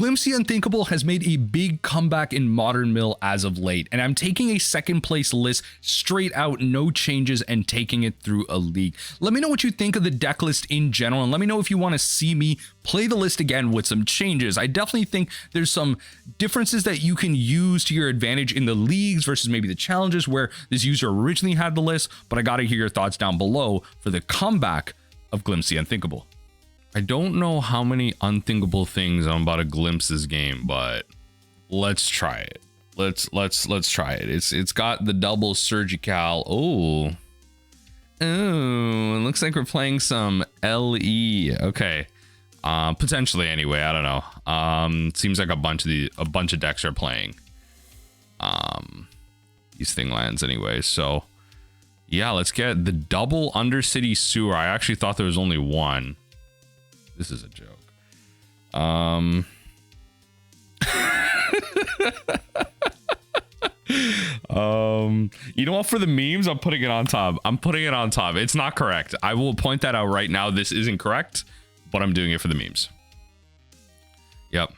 Glimpse the Unthinkable has made a big comeback in Modern Mill as of late, and I'm taking a second place list straight out, no changes, and taking it through a league. Let me know what you think of the deck list in general, and let me know if you want to see me play the list again with some changes. I definitely think there's some differences that you can use to your advantage in the leagues versus maybe the challenges where this user originally had the list, but I gotta hear your thoughts down below for the comeback of Glimpse the Unthinkable. I don't know how many unthinkable things I'm about to glimpse this game, but let's try it. Let's try it. It's got the double surgical. Oh, it looks like we're playing some LE. Okay, potentially anyway. I don't know. Seems like a bunch of decks are playing these thing lands anyway. So yeah, let's get the double Undercity Sewer. I actually thought there was only one. This is a joke. You know what? For the memes, I'm putting it on top. It's not correct. I will point that out right now. This isn't correct, but I'm doing it for the memes. Yep.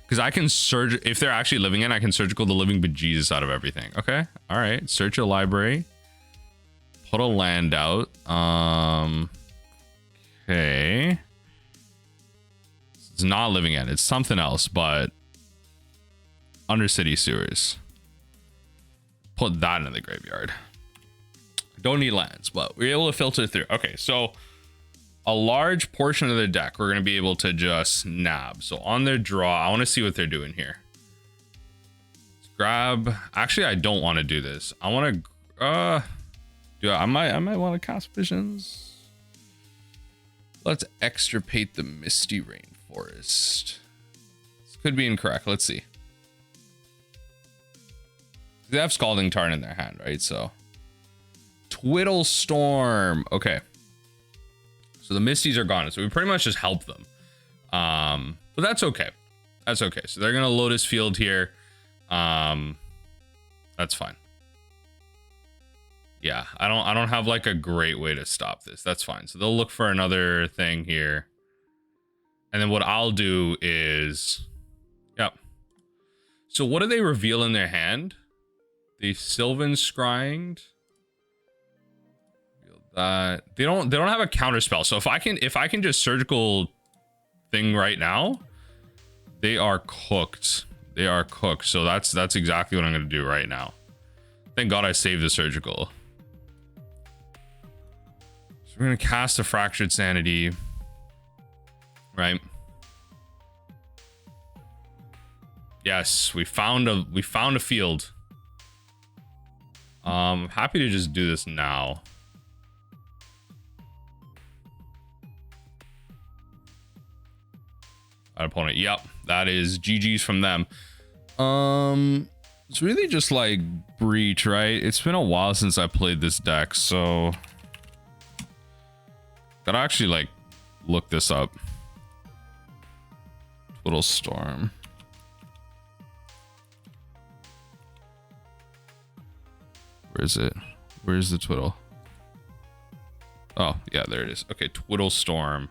Because I can search, if they're actually living in, I can surgical the living bejesus out of everything. Okay. All right. Search a library. Put a land out. Okay. It's not living in. It's something else, but Undercity Sewers. Put that in the graveyard. Don't need lands, but we're able to filter through. Okay, so a large portion of the deck we're going to be able to just nab. So on their draw, I want to see what they're doing here. Let's grab. Actually, I don't want to do this. I want to. I might want to cast visions. Let's extirpate the Misty Rainforest. This could be incorrect. Let's see. They have Scalding Tarn in their hand, right? So Twiddle Storm. Okay. So the Misties are gone. So we pretty much just help them. But that's okay. That's okay. So they're gonna Lotus Field here. That's fine. Yeah, I don't have like a great way to stop this. That's fine. So they'll look for another thing here. And then what I'll do is, yep. So what do they reveal in their hand? The Sylvan Scrying. That they don't have a counter spell. So if I can just surgical thing right now, they are cooked. They are cooked. So that's exactly what I'm gonna do right now. Thank God I saved the surgical. We're gonna cast a Fractured Sanity, right? Yes, we found a field. I'm happy to just do this now. Our opponent, yep, that is GG's from them. It's really just like Breach, right? It's been a while since I played this deck, so gotta actually like look this up. Twiddle Storm. Where is it? Where's the Twiddle? Oh yeah, there it is. Okay, Twiddle Storm.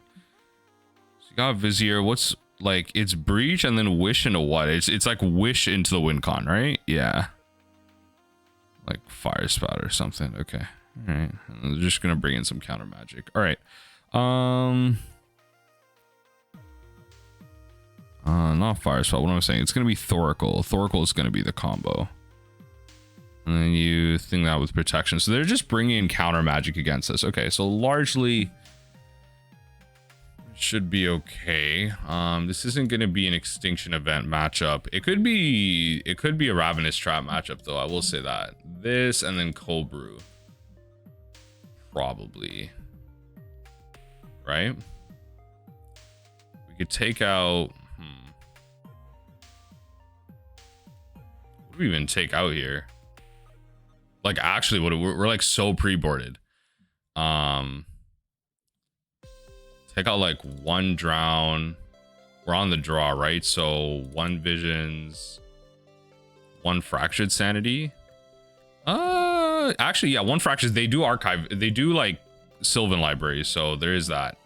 So you got Vizier. What's like? It's Breach and then Wish into what? It's like Wish into the win con, right? Yeah. Like Fire Spout or something. Okay. All right, I'm just gonna bring in some counter magic. All right, not Fire Spell. What am I saying? It's gonna be Thoracle. Thoracle is gonna be the combo, and then you think that with protection. So they're just bringing in counter magic against us. Okay, so largely should be okay. This isn't gonna be an Extinction Event matchup. It could be a Ravenous Trap matchup though. I will say that. This and then Cobru. Probably, right? We could take out. What do we even take out here? Like, actually, we're like so pre-boarded. Take out like one drown. We're on the draw, right? So one visions, one fractured sanity. Actually, yeah, one fractured. They do archive. They do like Sylvan libraries, so there is that.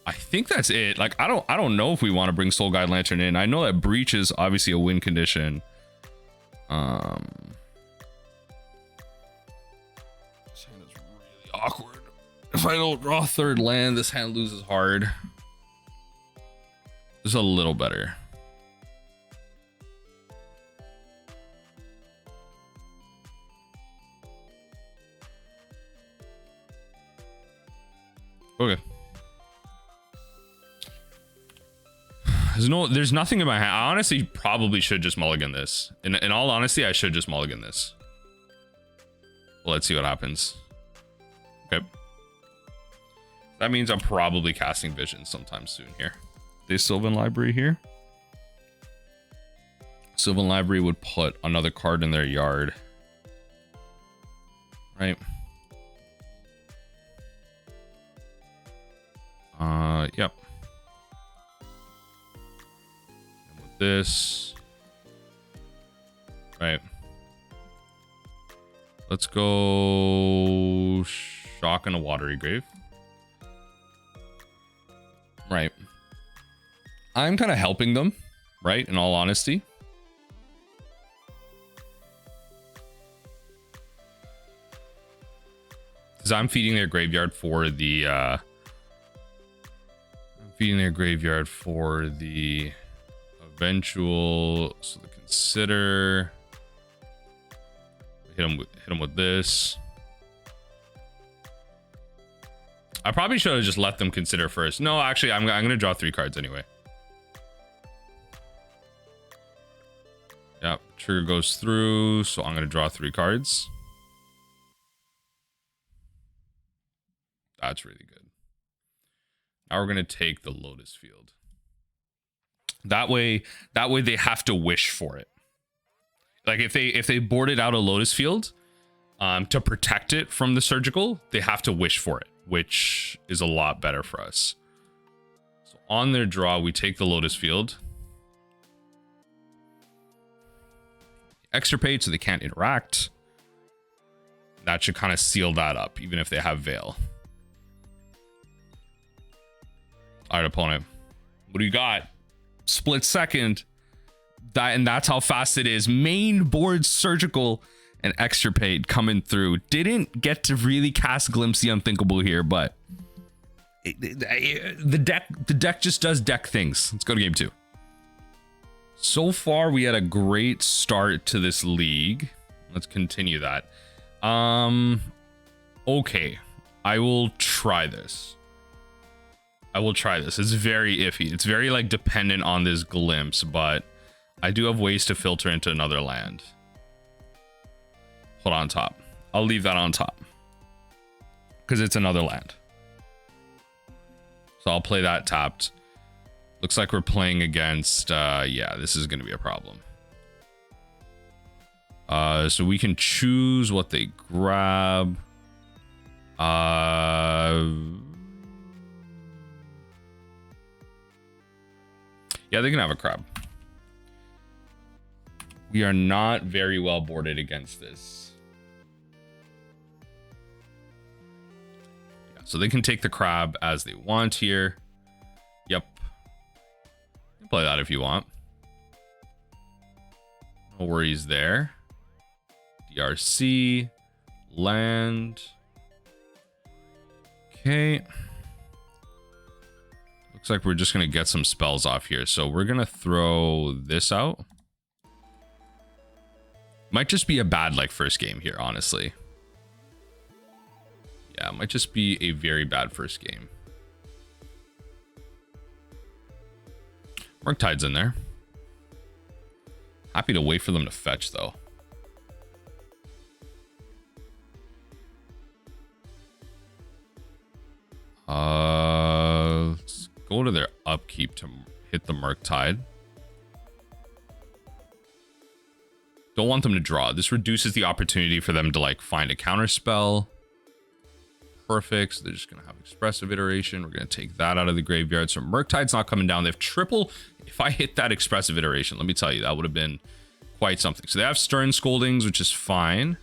I think that's it. Like, I don't know if we want to bring Soul Guide Lantern in. I know that Breach is obviously a win condition. This hand is really awkward. If I don't draw third land, this hand loses hard. This is a little better. Okay. There's nothing in my hand. I honestly probably should just mulligan this. In all honesty, I should just mulligan this. Well, let's see what happens. Okay. That means I'm probably casting Vision sometime soon here. The Sylvan Library here. Sylvan Library would put another card in their yard. Right. Yep. And with this. Right. Let's go Shock and a Watery Grave. Right. I'm kind of helping them, right? In all honesty. Because I'm feeding their graveyard for the eventual, so the Consider. Hit him with this. I probably should have just let them Consider first. No, actually, I'm gonna draw 3 cards anyway. Yep, trigger goes through, so I'm gonna draw 3 cards. That's really good. Now we're gonna take the Lotus Field. That way they have to wish for it. Like if they boarded out a Lotus Field, to protect it from the surgical, they have to wish for it, which is a lot better for us. So on their draw, we take the Lotus Field. Extirpate so they can't interact. That should kind of seal that up, even if they have Veil. All right, opponent. What do you got? Split second. That's how fast it is. Mainboard Surgical and Extirpate coming through. Didn't get to really cast Glimpse the Unthinkable here, but the deck just does deck things. Let's go to game 2. So far, we had a great start to this league. Let's continue that. Okay. I will try this. It's very iffy. It's very like dependent on this Glimpse, but I do have ways to filter into another land. Hold on top. I'll leave that on top because it's another land. So I'll play that tapped. Looks like we're playing against, yeah, this is going to be a problem. So we can choose what they grab. Yeah, they can have a crab. We are not very well boarded against this. Yeah, so they can take the crab as they want here. Yep. You can play that if you want. No worries there. DRC. Land. Okay. Looks like we're just going to get some spells off here. So we're going to throw this out. Might just be a bad like first game here, honestly. Yeah, it might just be a very bad first game. Murktide's in there. Happy to wait for them to fetch though. Let's go to their upkeep to hit the Murktide. Don't want them to draw. This reduces the opportunity for them to like find a counter spell. Perfect. So they're just gonna have Expressive Iteration. We're gonna take that out of the graveyard. So Murktide's not coming down. They have triple. If I hit that Expressive Iteration, let me tell you, that would have been quite something. So they have Stern Scoldings, which is fine.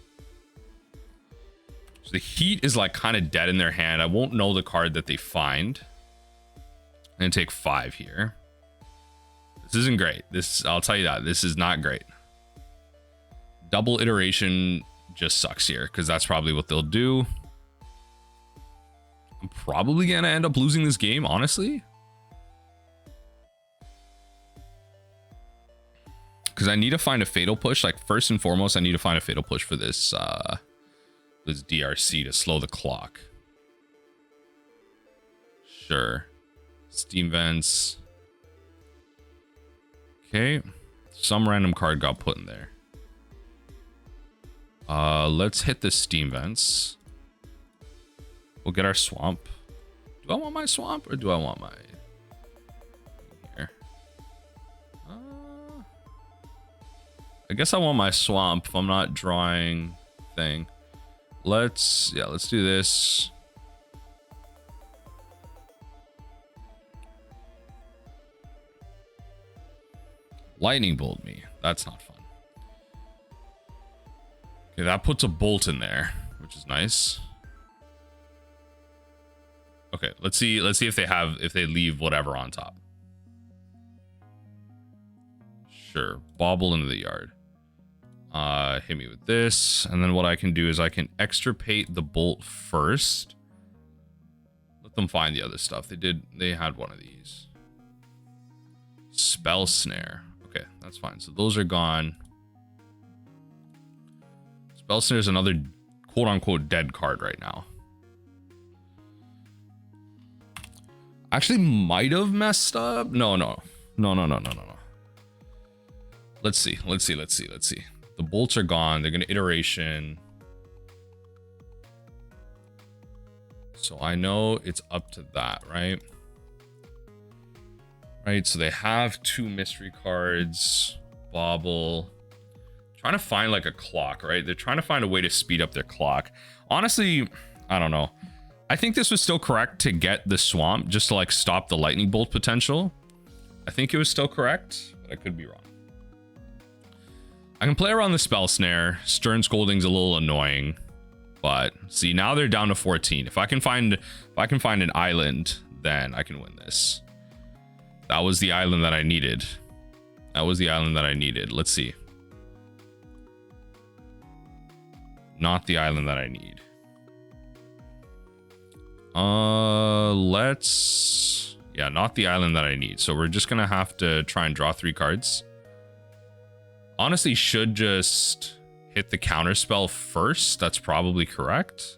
So the Heat is like kind of dead in their hand. I won't know the card that they find. and take 5 here. This isn't great. I'll tell you that. This is not great. Double iteration just sucks here because that's probably what they'll do. I'm probably going to end up losing this game, honestly. Because I need to find a fatal push. Like, first and foremost, I need to find a fatal push for this DRC to slow the clock. Sure. Steam vents. Okay. Some random card got put in there. Let's hit the steam vents. We'll get our swamp. Do I want my swamp or do I want my... Here. I guess I want my swamp if I'm not drawing thing. Let's do this. Lightning bolt me. That's not fun. Okay, that puts a bolt in there, which is nice. Okay, let's see if they leave whatever on top. Sure, bobble into the yard. Hit me with this, and then what I can do is I can extirpate the bolt first. Let them find the other stuff. They had one of these. Spell snare. Okay, that's fine. So those are gone. Spell snare is another quote-unquote dead card right now. Actually might have messed up. No. Let's see. The bolts are gone. They're going to iteration. So I know it's up to that, right? Right, so they have 2 mystery cards. Bobble. Trying to find like a clock, right? They're trying to find a way to speed up their clock. Honestly, I don't know. I think this was still correct to get the swamp just to like stop the lightning bolt potential. I think it was still correct, but I could be wrong. I can play around the spell snare. Stern Scolding's a little annoying, but see, now they're down to 14. If I can find an island, then I can win this. That was the island that I needed. Let's see. Not the island that I need. Not the island that I need. So we're just gonna have to try and draw 3 cards. Honestly, should just hit the counter spell first. That's probably correct.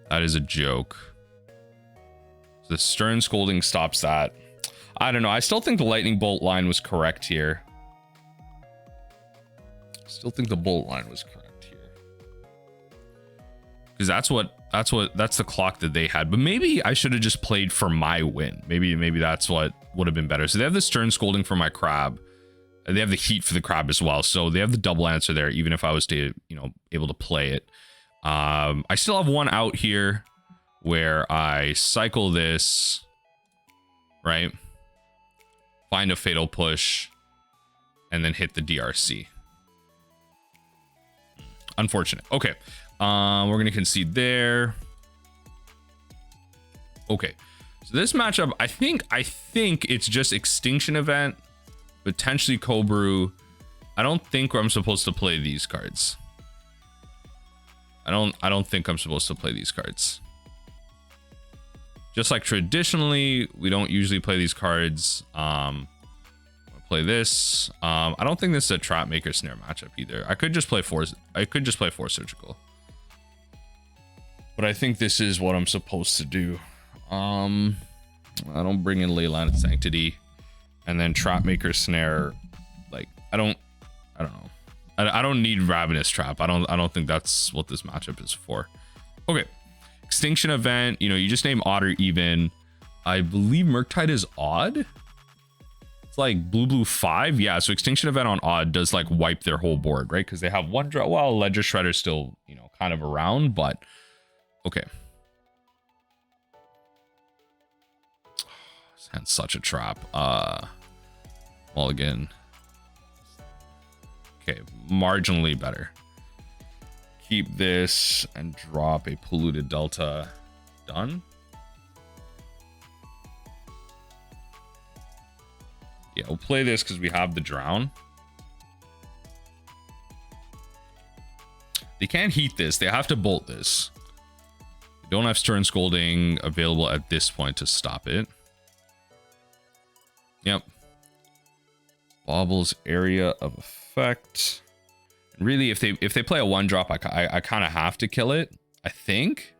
That is a joke. The Stern Scolding stops that. I don't know. I still think the lightning bolt line was correct here. Still think the bolt line was correct here. Because that's the clock that they had. But maybe I should have just played for my win. Maybe that's what would have been better. So they have the Stern Scolding for my crab. And they have the heat for the crab as well. So they have the double answer there, even if I was to, able to play it. I still have one out here where I cycle this, right? Find a fatal push and then hit the DRC. Unfortunate. Okay. We're going to concede there. Okay. So this matchup, I think it's just Extinction Event, potentially Cobrew. I don't think I'm supposed to play these cards. I don't think I'm supposed to play these cards. Just like traditionally, we don't usually play these cards. I'll play this. I don't think this is a Trapmaker Snare matchup either. I could just play Force Surgical. But I think this is what I'm supposed to do. I don't bring in Leyline of Sanctity, and then Trapmaker Snare. Like I don't know. I don't need Ravenous Trap. I don't think that's what this matchup is for. Okay. Extinction Event, you just name odd or even. I believe Murktide is odd. It's like blue 5. Yeah, so Extinction Event on odd does like wipe their whole board, right? Because they have one draw. Well, Ledger Shredder's still, kind of around, but okay. This hand's such a trap. Mulligan. Okay, marginally better. Keep this and drop a Polluted Delta. Done. Yeah, we'll play this because we have the drown. They can't heat this. They have to bolt this. They don't have Stern Scolding available at this point to stop it. Yep. Baubles area of effect. Really, if they play a 1-drop, I kind of have to kill it. I think.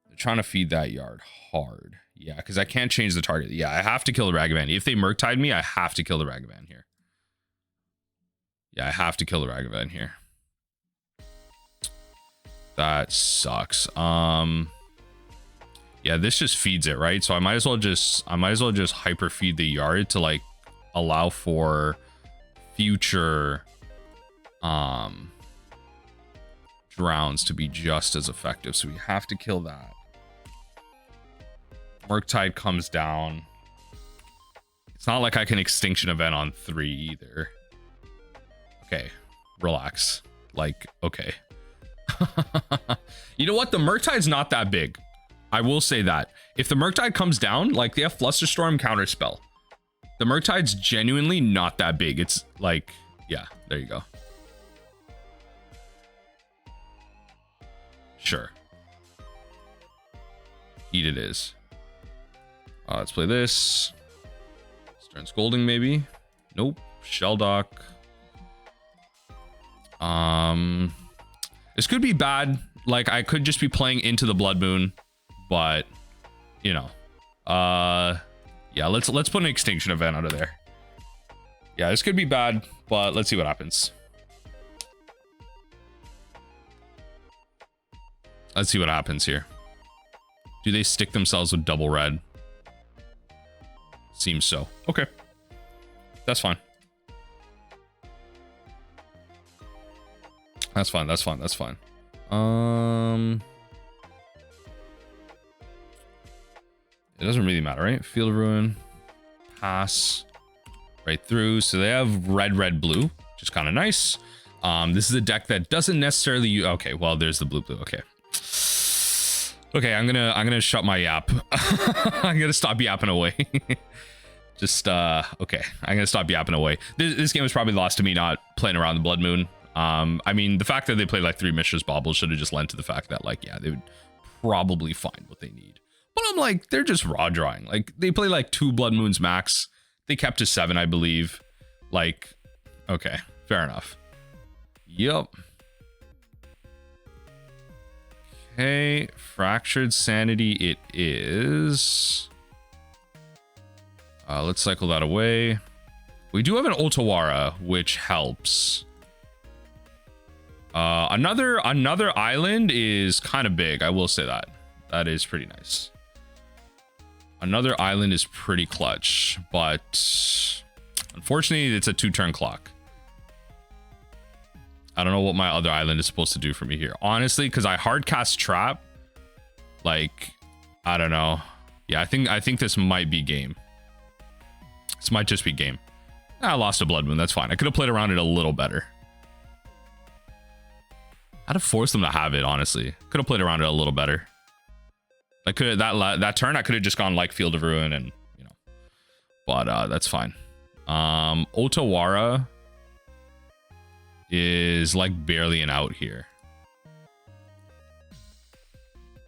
They're trying to feed that yard hard. Yeah, because I can't change the target. Yeah, I have to kill the Ragavan. If they Murktide me, I have to kill the Ragavan here. Yeah, I have to kill the Ragavan here. That sucks. Yeah, this just feeds it, right? So I might as well just hyper feed the yard to like allow for future drowns to be just as effective. So we have to kill that. Murktide comes down. It's not like I can Extinction Event on 3 either. Okay, relax. Like, okay. You know what? The Murktide's not that big. I will say that. If the Murktide comes down, like they have Flusterstorm Counterspell. The Murktide's genuinely not that big. It's like, yeah, there you go. Sure. Heat it is. Let's play this. Stern Scolding maybe. Nope. Shelldock. This could be bad. Like I could just be playing into the Blood Moon, but you know, yeah. Let's put an Extinction Event under there. Yeah, this could be bad, but let's see what happens. Let's see what happens here. Do they stick themselves with double red? Seems so. Okay. That's fine. That's fine. That's fine. That's fine. It doesn't really matter, right? Field of Ruin. Pass. Right through. So they have red, blue, which is kind of nice. This is a deck that doesn't necessarily... Okay, well, there's the blue. Okay. Okay, I'm gonna shut my yap. I'm gonna stop yapping away. Just okay, I'm gonna stop yapping away. This game was probably lost to me not playing around the Blood Moon. I mean, the fact that they played like 3 Mishra's Baubles should have just lent to the fact that like, yeah, they would probably find what they need. But I'm like, they're just raw drawing. Like they play like 2 Blood Moons max. They kept to 7, I believe. Like, okay, fair enough. Yep. Okay, Fractured Sanity it is. Let's cycle that away. We do have an Otawara, which helps. Another island is kind of big, I will say that. That is pretty nice. Another island is pretty clutch, but unfortunately it's a 2-turn clock. I don't know what my other island is supposed to do for me here. Honestly, because I hard cast Trap. Like, I don't know. Yeah, I think this might be game. This might just be game. I lost a Blood Moon. That's fine. I could have played around it a little better. I'd have forced them to have it, honestly. Could have played around it a little better. I could that turn I could have just gone like Field of Ruin and, you know. But that's fine. Otawara is like barely an out here.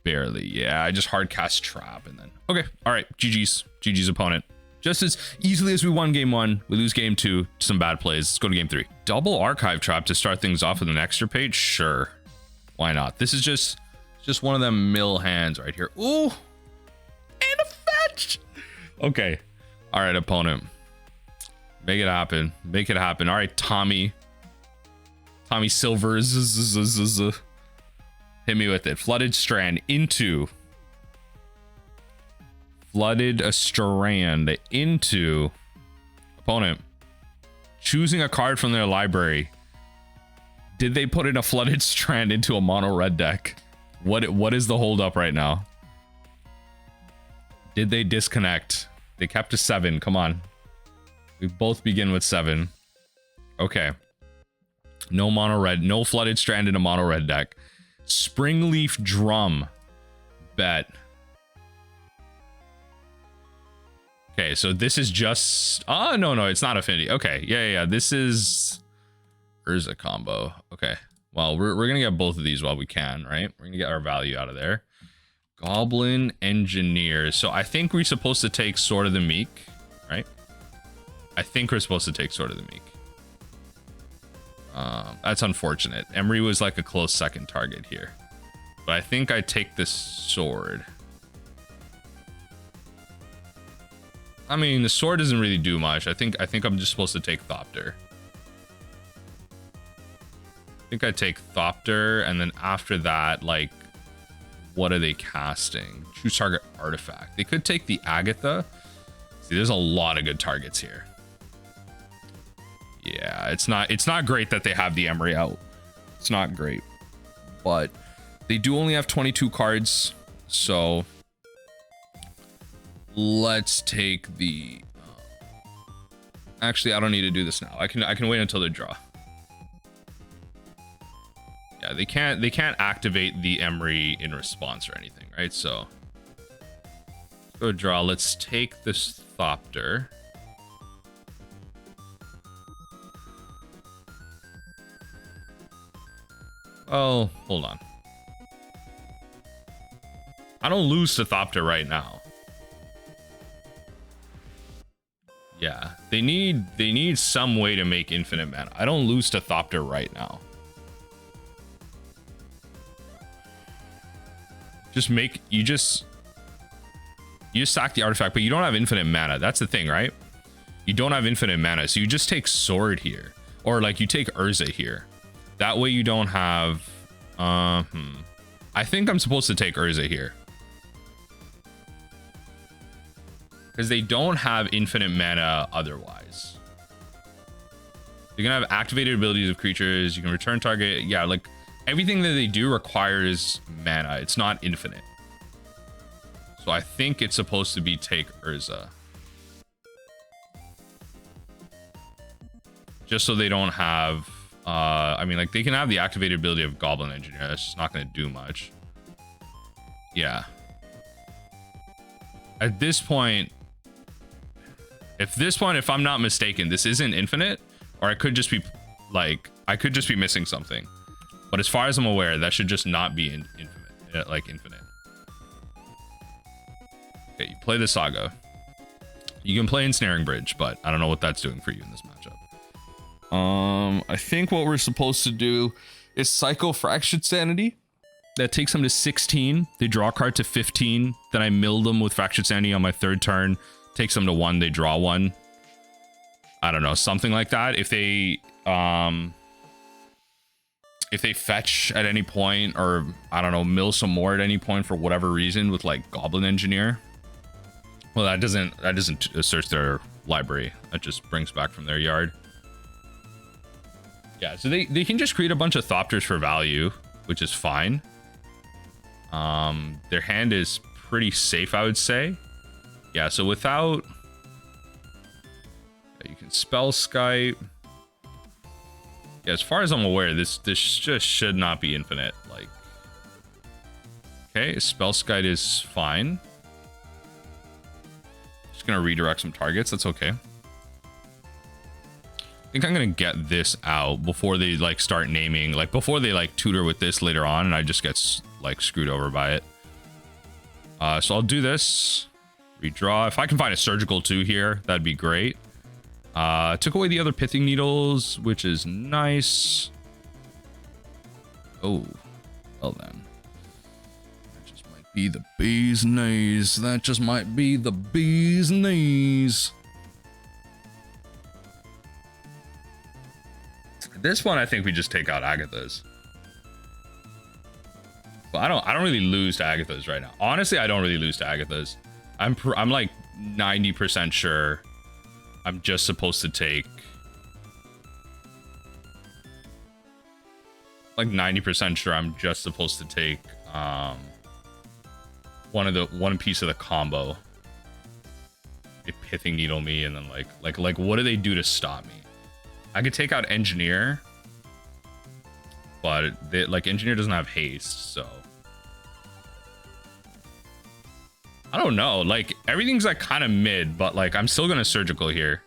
Barely. Yeah, I just hard cast Trap and then okay. All right, GG's opponent. Just as easily as we won game 1, we lose game 2 to some bad plays. Let's go to game 3. Double Archive Trap to start things off with an Extirpate. Sure, why not? This is just one of them mill hands right here. Ooh, and a fetch. Okay, all right, opponent, make it happen. Make it happen. All right, Tommy Silvers, hit me with it. Flooded Strand into Flooded Strand into opponent. Choosing a card from their library. Did they put in a Flooded Strand into a mono red deck? What is the hold up right now? Did they disconnect? They kept to 7. Come on. We both begin with 7. Okay. No mono red, no Flooded Strand in a mono red deck. Springleaf Drum. Bet. Okay, so this is just... Oh, no, it's not affinity. Okay, yeah. This is Urza combo. Okay, well, we're going to get both of these while we can, right? We're going to get our value out of there. Goblin Engineer. So I think we're supposed to take Sword of the Meek, right? I think we're supposed to take Sword of the Meek. That's unfortunate. Emery was like a close second target here. But I think I take this sword. I mean, the sword doesn't really do much. I think I'm just supposed to take Thopter. I think I take Thopter, and then after that, like, what are they casting? Choose target artifact. They could take the Agatha. See, there's a lot of good targets here. Yeah, it's not great that they have the Emery out. It's not great. But they do only have 22 cards, so let's take the actually, I don't need to do this now. I can wait until they draw. Yeah, they can't activate the Emery in response or anything, right? So let's go draw. Let's take this Thopter. Oh, hold on. I don't lose to Thopter right now. Yeah, they need some way to make infinite mana. I don't lose to Thopter right now. You just sack the artifact, but you don't have infinite mana. That's the thing, right? You don't have infinite mana, so you just take Sword here, or like you take Urza here. That way you don't have. I think I'm supposed to take Urza here because they don't have infinite mana otherwise. You're gonna have activated abilities of creatures. You can return target. Yeah, like everything that they do requires mana. It's not infinite. So I think it's supposed to be take Urza. Just so they don't have... I mean, like, they can have the activated ability of Goblin Engineer. That's just not going to do much. Yeah. At this point... If I'm not mistaken, this isn't infinite. Or I could just be, like... I could just be missing something. But as far as I'm aware, that should just not be infinite. Like, infinite. Okay, you play the Saga. You can play Ensnaring Bridge, but I don't know what that's doing for you in this matchup. I think what we're supposed to do is cycle Fractured Sanity. That takes them to 16. They draw a card to 15. Then I mill them with Fractured Sanity on my third turn. Takes them to 1. They draw 1. I don't know, something like that. If they fetch at any point, or I don't know, mill some more at any point for whatever reason with like Goblin Engineer. Well, that doesn't search their library. That just brings back from their yard. Yeah, so they can just create a bunch of Thopters for value, which is fine. Their hand is pretty safe, I would say. Yeah, so without... You can spell Skype. Yeah, as far as I'm aware, this just should not be infinite. Like, okay, spell Skype is fine. Just gonna redirect some targets. That's okay. I think I'm gonna get this out before they like start naming, like before they like tutor with this later on, and I just get like screwed over by it. So I'll do this, redraw. If I can find a surgical 2 here, that'd be great. Took away the other pithing needles, which is nice. Oh, well then. That just might be the bee's knees. That just might be the bee's knees. This one, I think we just take out Agathas. But I don't really lose to Agathas right now. Honestly, I don't really lose to Agathas. I'm like 90% sure I'm just supposed to take, like 90% sure I'm just supposed to take one piece of the combo. They pithing needle me, and then like what do they do to stop me? I could take out Engineer, but like Engineer doesn't have haste, so I don't know. Like, everything's like kind of mid, but like I'm still gonna surgical here.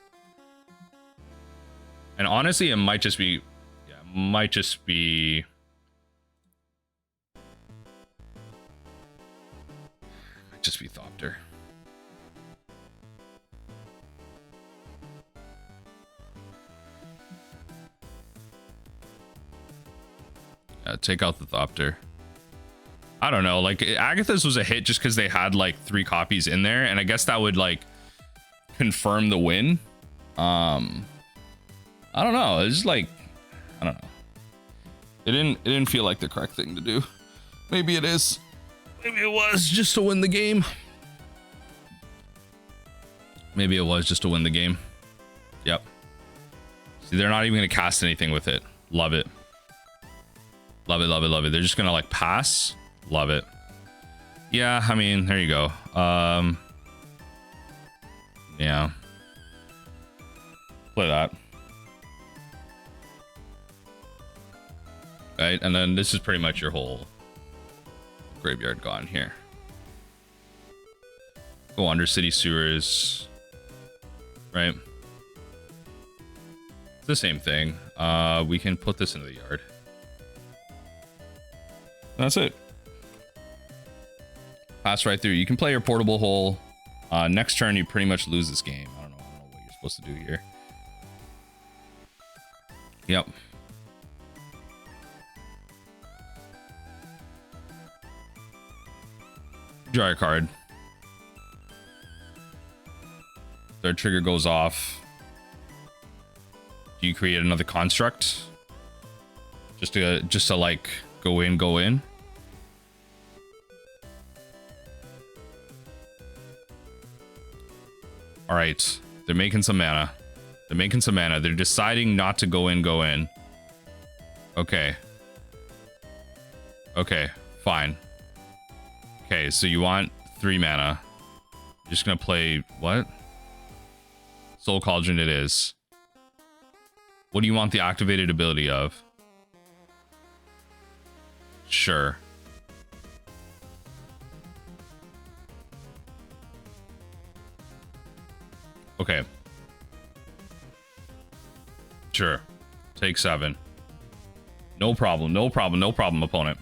And honestly, it might just be, yeah, it might just be. Might just be Thopter. Take out the Thopter. I don't know, like Agatha's was a hit just because they had like 3 copies in there, and I guess that would like confirm the win. I don't know, it's just like, I don't know, it didn't feel like the correct thing to do. Maybe it is, maybe it was just to win the game. Maybe it was just to win the game. Yep. See, they're not even gonna cast anything with it. Love it. Love it, love it, love it. They're just gonna like pass. Love it. Yeah, I mean, there you go. Yeah. Play that. Right, and then this is pretty much your whole graveyard gone here. Go Undercity Sewers. Right. It's the same thing. We can put this into the yard. That's it. Pass right through. You can play your portable hole. Next turn, you pretty much lose this game. I don't know what you're supposed to do here. Yep. Draw your card. Third trigger goes off. Do you create another construct? Just to like go in, go in. All right, they're making some mana. They're making some mana. They're deciding not to go in, go in. Okay. Okay, fine. Okay, so you want 3 mana. You're just gonna play what? Soul Cauldron it is. What do you want the activated ability of? Sure. Okay. Sure. Take 7. No problem. No problem. No problem, opponent.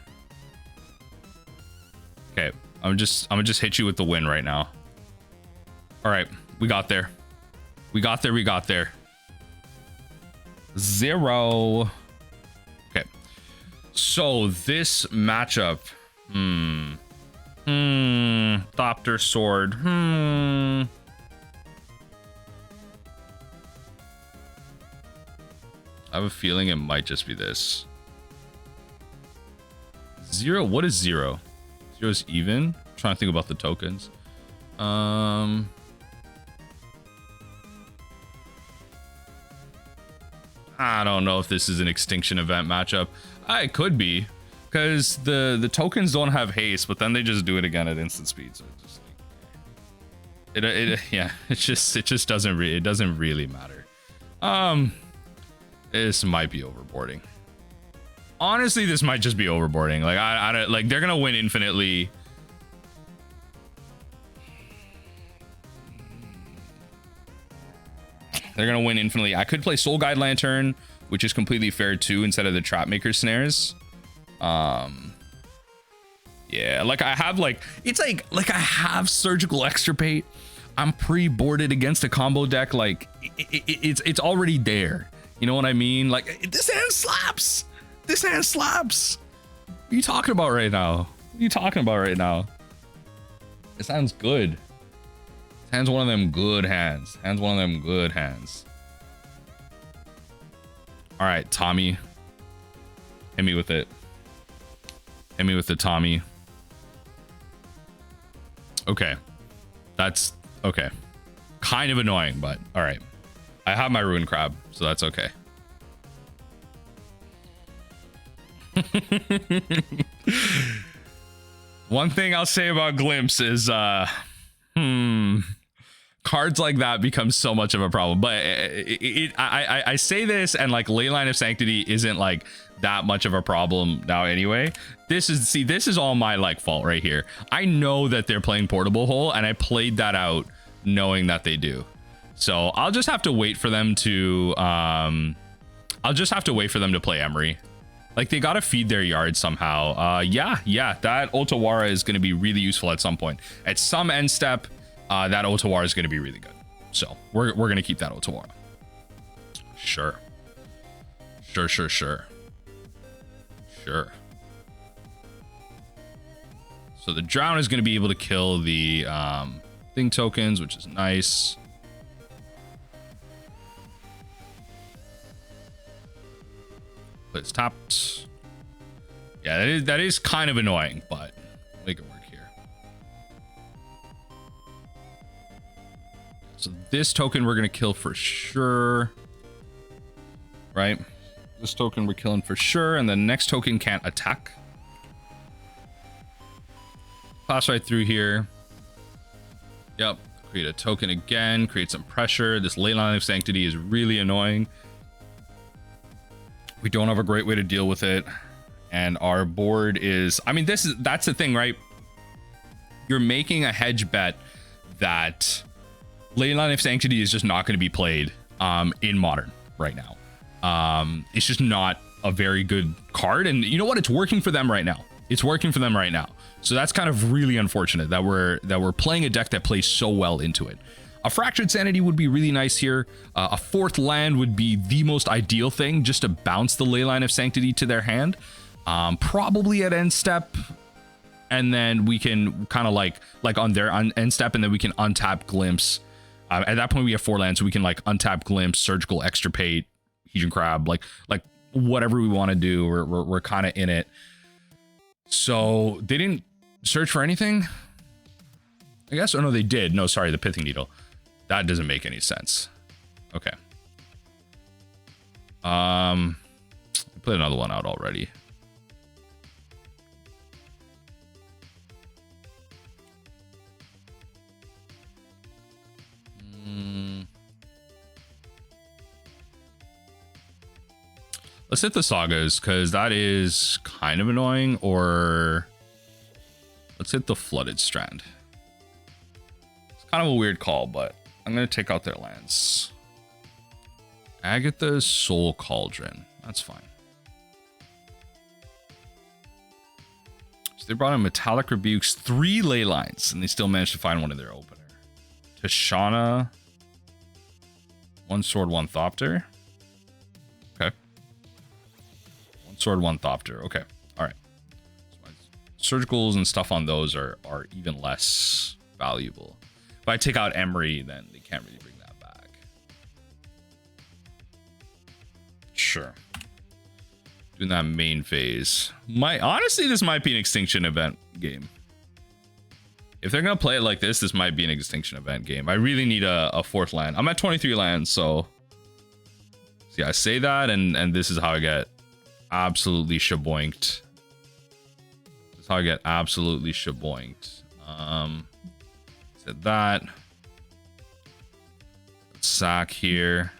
Okay. I'm gonna just hit you with the win right now. All right. We got there. We got there. We got there. 0. Okay. So this matchup. Thopter Sword. I have a feeling it might just be this. 0? What is 0? 0 is even? I'm trying to think about the tokens. I don't know if this is an Extinction Event matchup. It could be, because the tokens don't have haste, but then they just do it again at instant speed. So it's just like, yeah, it just doesn't really matter. This might be overboarding. Honestly, this might just be overboarding. Like I like they're gonna win infinitely. They're gonna win infinitely. I could play Soul Guide Lantern, which is completely fair too, instead of the Trapmaker snares. Yeah, like I have like it's like I have Surgical Extirpate. I'm pre-boarded against a combo deck. Like it's already there. You know what I mean? Like this hand slaps. This hand slaps. What are you talking about right now? What are you talking about right now? This hand's good. This hand's one of them good hands. Hand's one of them good hands. All right, Tommy. Hit me with it. Hit me with the Tommy. Okay. That's okay. Kind of annoying, but all right. I have my Ruin Crab, so that's okay. One thing I'll say about Glimpse is cards like that become so much of a problem. But I say this, and like Leyline of Sanctity isn't like that much of a problem now anyway. This is all my like fault right here. I know that they're playing Portable Hole, and I played that out knowing that they do. So I'll just have to wait for them to play Emery. Like, they gotta feed their yard somehow. Yeah, that Otawara is gonna be really useful at some point. At some end step, that Otawara is gonna be really good. So we're gonna keep that Otawara. Sure. So the Drown is gonna be able to kill the thing tokens, which is nice. But it's tapped. Yeah, that is kind of annoying, but we'll make it work here. So this token we're gonna kill for sure, right? This token we're killing for sure, and the next token can't attack. Pass right through here. Yep. Create a token again. Create some pressure. This Leyline of Sanctity is really annoying. We don't have a great way to deal with it. And our board is... I mean, that's the thing, right? You're making a hedge bet that Leyline of Sanctity is just not going to be played in Modern right now. It's just not a very good card. And you know what? It's working for them right now. So that's kind of really unfortunate that we're playing a deck that plays so well into it. A Fractured Sanity would be really nice here. A fourth land would be the most ideal thing, just to bounce the Leyline of Sanctity to their hand. Probably at end step, and then we can kind of like on their end step, and then we can untap Glimpse. At that point, we have 4 lands, so we can like untap Glimpse, Surgical, Extirpate, Hedron Crab, like whatever we want to do. We're kind of in it. So they didn't search for anything, I guess. Oh no, they did. No, sorry, the Pithing Needle. That doesn't make any sense. Okay. I put another one out already. Let's hit the Sagas, because that is kind of annoying. Or let's hit the Flooded Strand. It's kind of a weird call, but I'm going to take out their lands. Agatha's Soul Cauldron. That's fine. So they brought in Metallic Rebukes, 3 ley lines, and they still managed to find one in their opener. Tashana, 1 sword, 1 Thopter. Okay. 1 sword, 1 Thopter. Okay. All right. So my surgicals and stuff on those are even less valuable. If I take out Emery, then they can't really bring that back. Sure. Doing that main phase. Honestly, this might be an Extinction Event game. If they're going to play it like this might be an Extinction Event game. I really need a 4th land. I'm at 23 lands, so... See, I say that, and this is how I get absolutely shaboinked. This is how I get absolutely shaboinked. Said that. Let's sack here.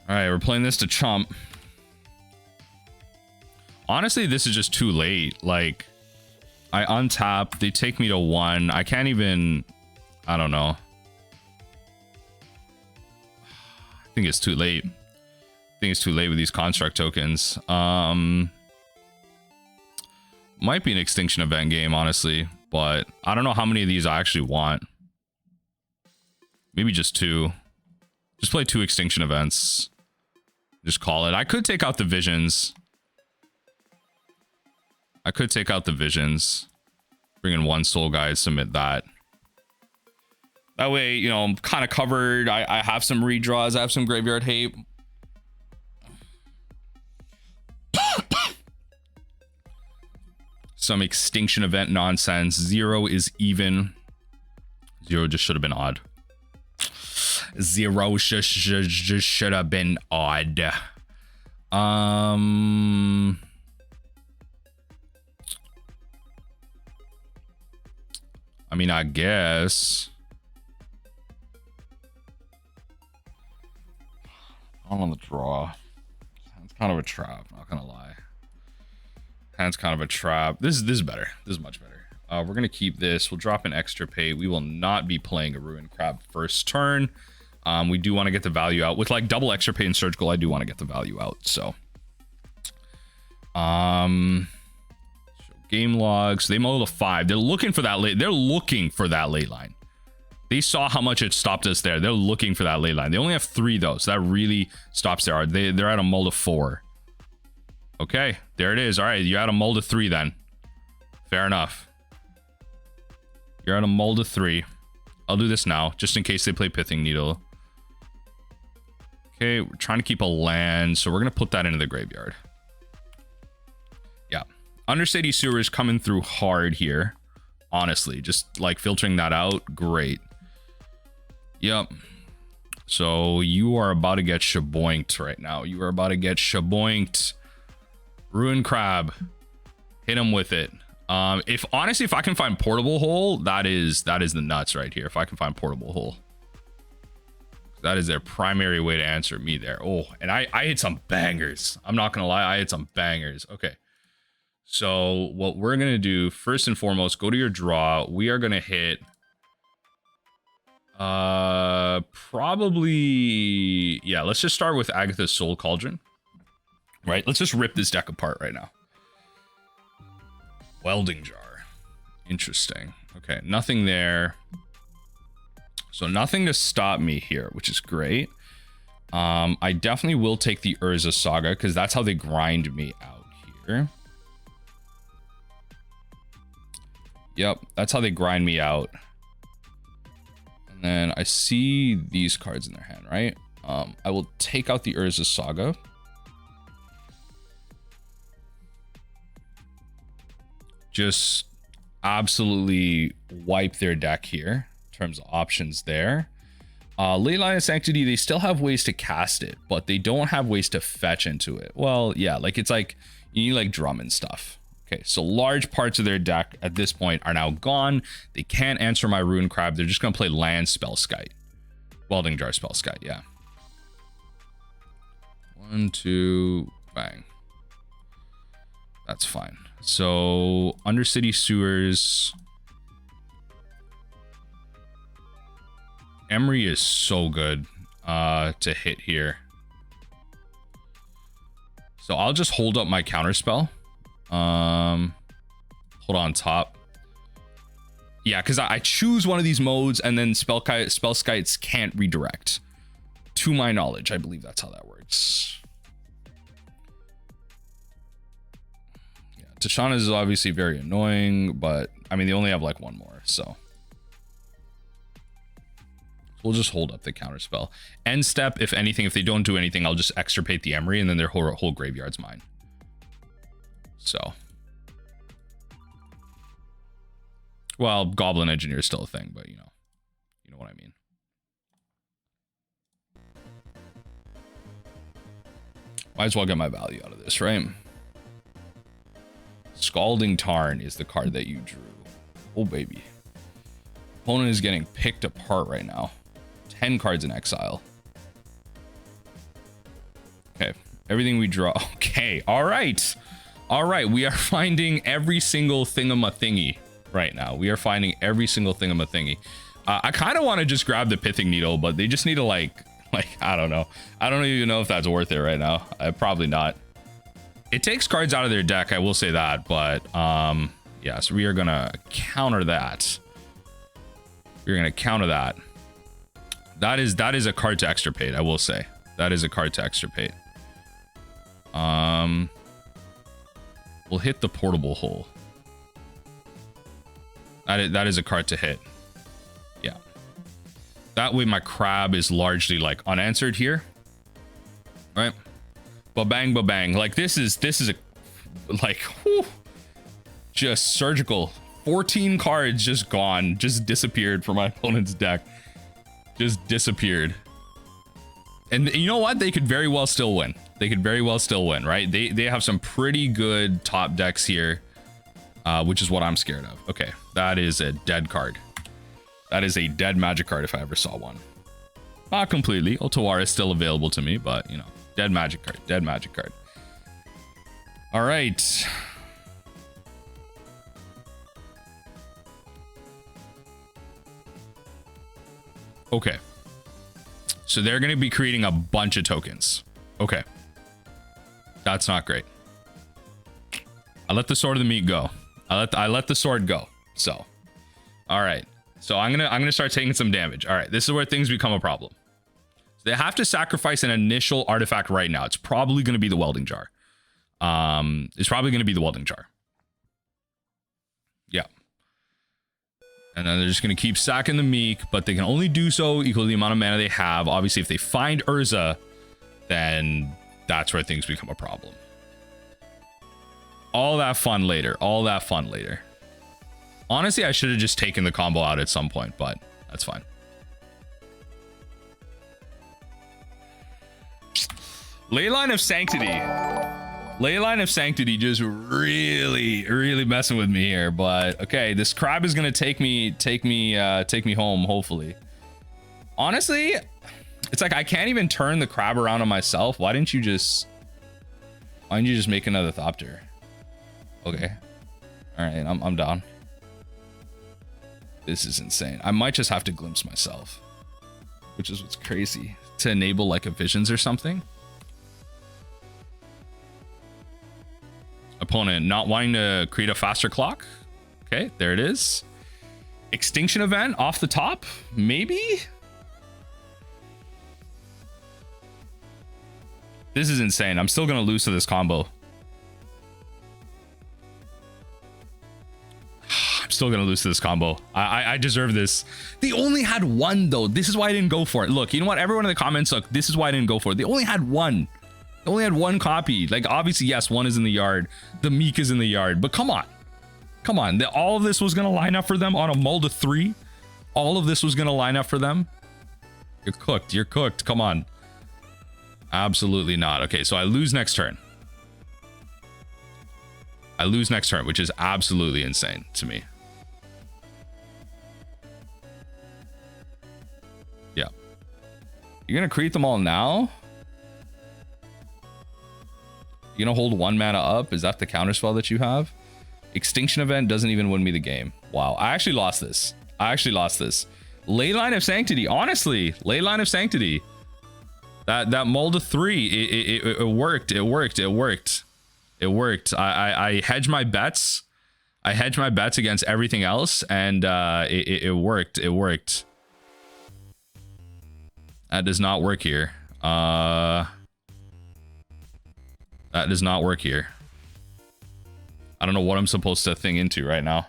Alright, we're playing this to chump. Honestly, this is just too late. Like, I untap, they take me to 1. I can't even... I don't know. I think it's too late. I think it's too late with these construct tokens. Might be an Extinction Event game, honestly. But I don't know how many of these I actually want. Maybe just 2. Just play 2 Extinction Events. Just call it. I could take out the Visions. Bring in 1 Soul Guide, submit that. That way, you know, I'm kind of covered. I have some redraws. I have some graveyard hate. Some Extinction Event nonsense. 0 is even. 0 just should have been odd. 0 just should have been odd. I mean, I guess. On the draw. It's kind of a trap, not gonna lie. Hand's kind of a trap. This is better. This is much better. We're gonna keep this. We'll drop an Extirpate. We will not be playing a Ruined Crab first turn. We do want to get the value out. With like double Extirpate and Surgical, I do want to get the value out. So game logs. They mulled a 5. They're looking for that late. They're looking for that late line. They saw how much it stopped us there. They're looking for that late line. They only have 3 though, so that really stops their art. They're at a mull to 4. Okay, there it is. All right, you had a mull to 3 then. Fair enough. You're at a mull to 3. I'll do this now, just in case they play Pithing Needle. Okay, we're trying to keep a land, so we're gonna put that into the graveyard. Yeah, Undercity Sewers coming through hard here. Honestly, just like filtering that out, great. Yep. So you are about to get shaboinked right now. You are about to get shaboinked. Ruined Crab. Hit him with it. If honestly, if I can find Portable Hole, that is the nuts right here. If I can find Portable Hole. That is their primary way to answer me there. Oh, and I hit some bangers. I'm not gonna lie, I hit some bangers. Okay. So what we're gonna do, first and foremost, go to your draw. We are gonna hit probably, yeah, let's just start with Agatha's Soul Cauldron. Right? Let's just rip this deck apart right now. Welding Jar. Interesting. Okay, nothing there. So nothing to stop me here, which is great. I definitely will take the Urza Saga because that's how they grind me out here. Yep, that's how they grind me out. And then I see these cards in their hand, right? I will take out the Urza Saga. Just absolutely wipe their deck here in terms of options there. Leyline of Sanctity, they still have ways to cast it, but they don't have ways to fetch into it. Well, yeah, like it's like you need like drum and stuff. Okay, so large parts of their deck at this point are now gone. They can't answer my Ruined Crab. They're just gonna play land Spellskite. Welding Jar Spellskite, yeah. 1, 2, bang. That's fine. So Undercity Sewers. Emery is so good to hit here. So I'll just hold up my counterspell. Hold on top. Yeah, because I choose one of these modes and then Spellskites can't redirect. To my knowledge, I believe that's how that works. Yeah, Tashana is obviously very annoying, but I mean, they only have like one more, so. We'll just hold up the counterspell. End step, if anything, if they don't do anything, I'll just extirpate the Emery and then their whole graveyard's mine. So. Well, Goblin Engineer is still a thing, but you know what I mean. Might as well get my value out of this, right? Scalding Tarn is the card that you drew. Oh, baby. Opponent is getting picked apart right now. 10 cards in exile. Okay, everything we draw. Okay, all right. All right, we are finding every single thingamathingy right now. We are finding every single thingamathingy. I kind of want to just grab the Pithing Needle, but they just need to like, I don't know. I don't even know if that's worth it right now. Probably not. It takes cards out of their deck, I will say that, but yeah, so we are gonna counter that. We're gonna counter that. That is a card to extirpate, I will say. That is a card to extirpate. We'll hit the Portable Hole. That is a card to hit. Yeah. That way my crab is largely like unanswered here. Right? Ba-bang, ba-bang. Like this is a like whew, just surgical. 14 cards just gone, just disappeared from my opponent's deck. Just disappeared. And you know what? They could very well still win. They could very well still win, right? They have some pretty good top decks here. which is what I'm scared of. Okay, that is a dead card. That is a dead magic card if I ever saw one. Not completely. Otawara is still available to me, but, you know, dead magic card. Dead magic card. All right. Okay. So they're going to be creating a bunch of tokens. Okay. That's not great. I let the sword of the meat go. I let the sword go. So, all right. So I'm gonna start taking some damage. All right, this is where things become a problem. So they have to sacrifice an initial artifact right now. It's probably gonna be the welding jar. It's probably gonna be the welding jar. Yeah. And then they're just gonna keep sacking the meek, but they can only do so equal to the amount of mana they have. Obviously, if they find Urza, then that's where things become a problem. All that fun later. All that fun later. Honestly, I should have just taken the combo out at some point, but that's fine. Leyline of Sanctity. Leyline of Sanctity just really messing with me here, but okay, this crab is gonna take me home, hopefully. Honestly, it's like I can't even turn the crab around on myself. Why didn't you just make another Thopter? Okay. All right, I'm down. This is insane. I might just have to glimpse myself, which is what's crazy, to enable like a visions or something. Opponent not wanting to create a faster clock. Okay, there it is. Extinction Event off the top, maybe. This is insane. I'm still gonna lose to this combo. Still gonna lose to this combo. I deserve this. They only had one though. This is why I didn't go for it. Look, you know what? Everyone in the comments, look, this is why I didn't go for it. They only had one. They only had one copy. Like, obviously, yes, one is in the yard. The meek is in the yard. But come on. Come on. All of this was gonna line up for them on a mull to 3. All of this was gonna line up for them. You're cooked. You're cooked. Come on. Absolutely not. Okay, so I lose next turn. I lose next turn, which is absolutely insane to me. Yeah. You're going to create them all now? You're going to hold 1 mana up? Is that the counterspell that you have? Extinction Event doesn't even win me the game. Wow. I actually lost this. Leyline of Sanctity. Honestly, Leyline of Sanctity. That mull to 3, it worked. It worked. I hedged my bets. I hedged my bets against everything else, and it worked. It worked. That does not work here. That does not work here. I don't know what I'm supposed to think into right now.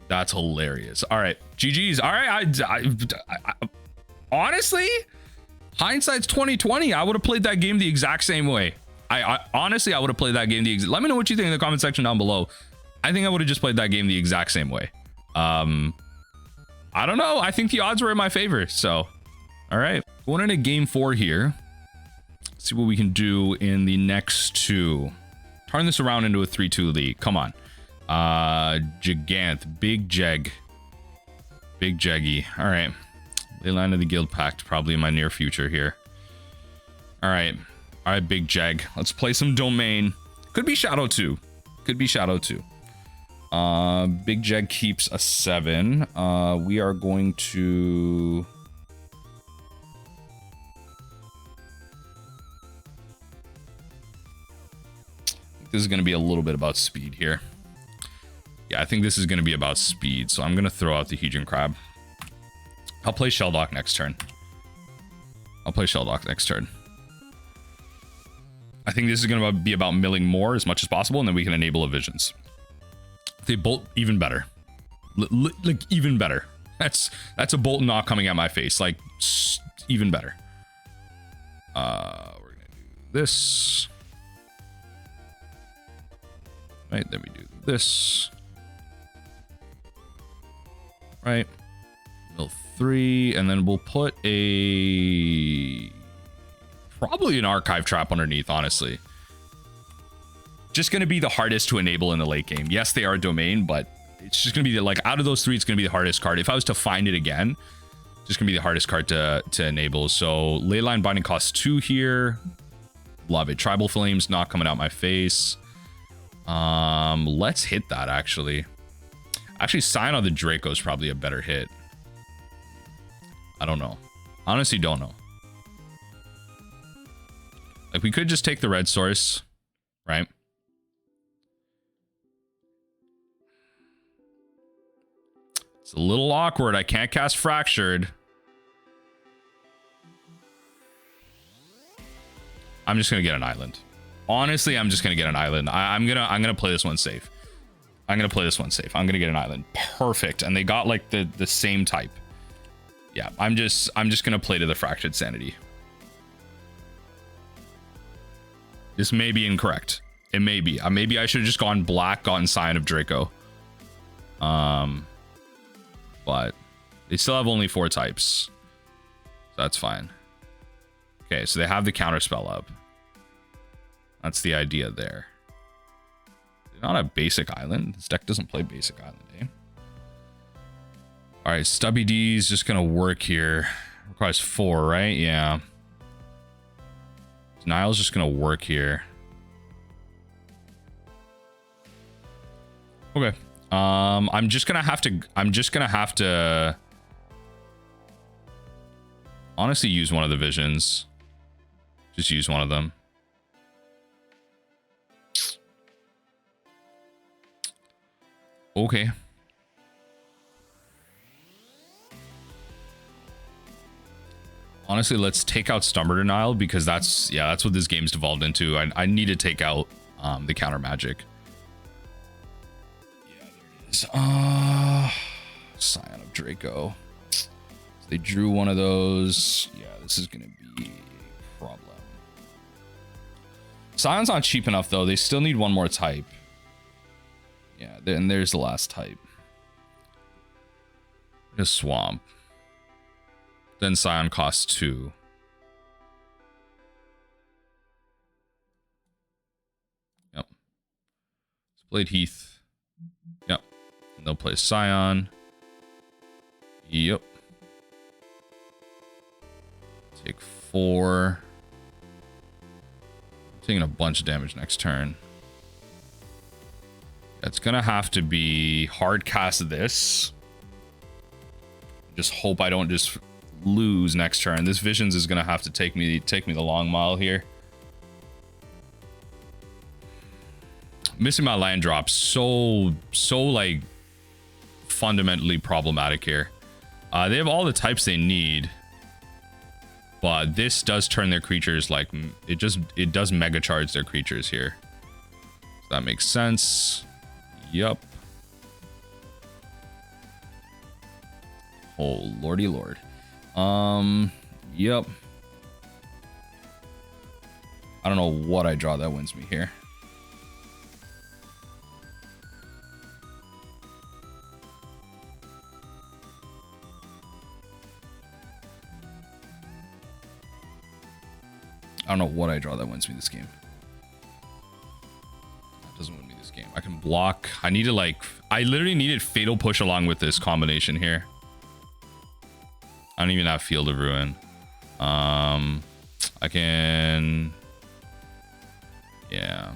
That's hilarious. All right, GG's. All right, I honestly, hindsight's 2020. I would have played that game the exact same way. I honestly, I would have played that game let me know what you think in the comment section down below. I think I would have just played that game the exact same way. I don't know. I think the odds were in my favor. So, all right, going into game 4 here. See what we can do in the next 2. Turn this around into a 3-2 league. Come on. Gigant, big jeg, big jeggy. All right, Leyline of the Guild Pact probably in my near future here. All right, big jeg. Let's play some domain. Could be Shadow 2. Could be Shadow 2. Big jeg keeps a 7. We are going to this is going to be a little bit about speed here. Yeah, I think this is going to be about speed, so I'm going to throw out the Hedron Crab. I'll play Shelldock next turn. I think this is going to be about milling more as much as possible, and then we can enable a visions. They bolt even better. Like, even better. That's a bolt not coming at my face. Like, even better. We're going to do this. Right, then we do this. Right. Mill 3, and then we'll put probably an archive trap underneath, honestly. just going to be the hardest to enable in the late game. Yes, they are domain, but it's just going to be like out of those three, it's going to be the hardest card. If I was to find it again, it's just going to be the hardest card to enable. So Leyline Binding costs 2 here. Love it. Tribal Flames not coming out my face. Let's hit that actually. Actually, Scion on the Draco is probably a better hit. I don't know. Honestly, don't know. Like, we could just take the red source, right? It's a little awkward. I can't cast Fractured. I'm just gonna get an island. Honestly, I'm just gonna get an island. I'm gonna play this one safe. I'm gonna play this one safe. I'm gonna get an island. Perfect. And they got like the same type. Yeah, I'm just gonna play to the Fractured Sanity. This may be incorrect. It may be. Maybe I should have just gone black, gotten Scion of Draco. But they still have only 4 types. So that's fine. Okay, so they have the counter spell up. That's the idea there. They're not a basic island. This deck doesn't play basic island, eh? All right, Stubby D is just gonna work here. Requires 4, right? Yeah. Niall's just gonna work here. Okay. I'm just gonna have to honestly use one of the visions. Just use one of them. Okay. Honestly, let's take out Stubborn Denial because that's what this game's devolved into. I need to take out the counter magic. Yeah, there it is. Scion of Draco. So they drew one of those. Yeah, this is gonna be a problem. Scion's not cheap enough though. They still need one more type. Yeah, and there's the last type. A swamp. Then Scion costs 2. Yep. Played Heath. Yep. And they'll play Scion. Yep. Take 4. I'm taking a bunch of damage next turn. It's gonna have to be hard cast this. Just hope I don't just lose next turn. This Visions is gonna have to take me the long mile here. Missing my land drops so like fundamentally problematic here. They have all the types they need, but this does turn their creatures like it does mega charge their creatures here. So that makes sense. Yup. Oh lordy lord. Yep. I don't know what I draw that wins me here. I don't know what I draw that wins me this game. That doesn't win me this game. I can block. I need to like, I literally needed Fatal Push along with this combination here. I don't even have Field of Ruin. I can... Yeah.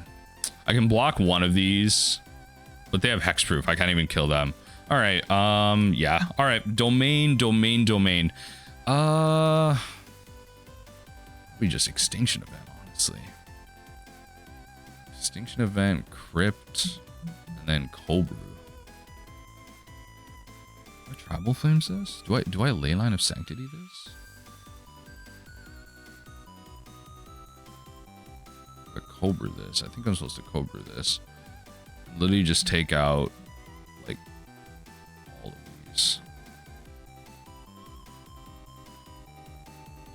I can block one of these, but they have hexproof. I can't even kill them. All right. Yeah. All right. Domain. We just Extinction Event, honestly. Extinction Event, Crypt, and then Cobra. Do I Tribal Flames this? Do I Leyline of Sanctity this? I Cobra this. I think I'm supposed to Cobra this. Literally just take out like all of these.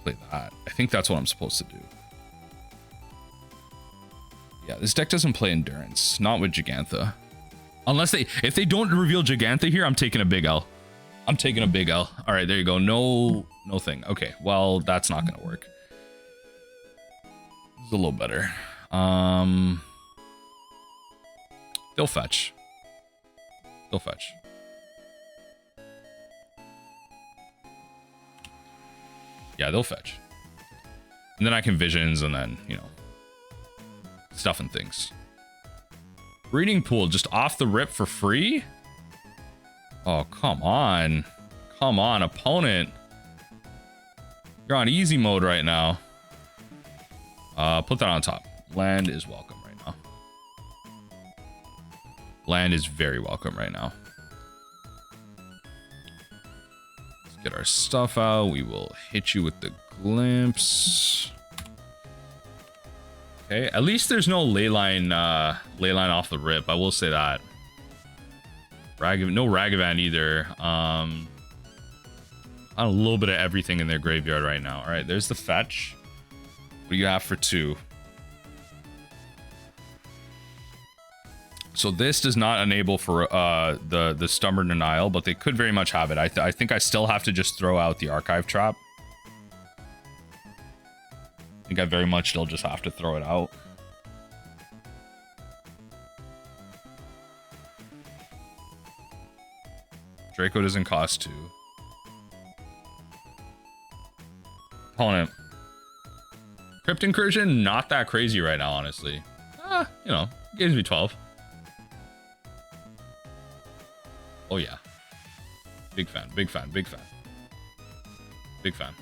Play that. I think that's what I'm supposed to do. Yeah, this deck doesn't play Endurance. Not with Gigantha. Unless if they don't reveal Gigantha here, I'm taking a big L. I'm taking a big L. All right, there you go. No thing. Okay, well, that's not gonna work. This is a little better. They'll fetch. They'll fetch. Yeah, they'll fetch. And then I can visions and then, you know, stuff and things. Breeding pool just off the rip for free? Oh, come on. Come on, opponent. You're on easy mode right now. Put that on top. Land is welcome right now. Land is very welcome right now. Let's get our stuff out. We will hit you with the glimpse. Okay, at least there's no leyline off the rip. I will say that. No Ragavan either. A little bit of everything in their graveyard right now. All right, there's the fetch. What do you have for 2? So this does not enable for the Stubborn Denial, but they could very much have it. I think I still have to just throw out the Archive Trap. I think I very much still just have to throw it out. Draco doesn't cost 2. Opponent. Crypt Incursion, not that crazy right now, honestly. You know, gives me 12. Oh yeah. Big fan, big fan, big fan. Big fan.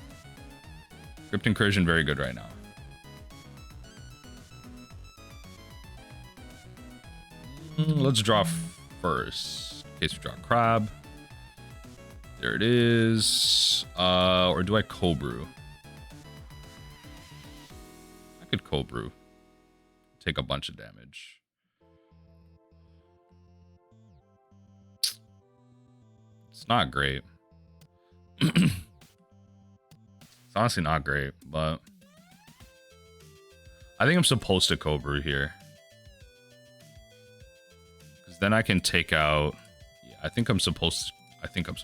Crypt Incursion, very good right now. Let's draw first. In case we draw Crab. There it is. Or do I cold brew? I could cold brew. Take a bunch of damage. It's not great. It's honestly not great, but I think I'm supposed to cold brew here. Because then I can take out. Yeah, I think I'm supposed to cold brew.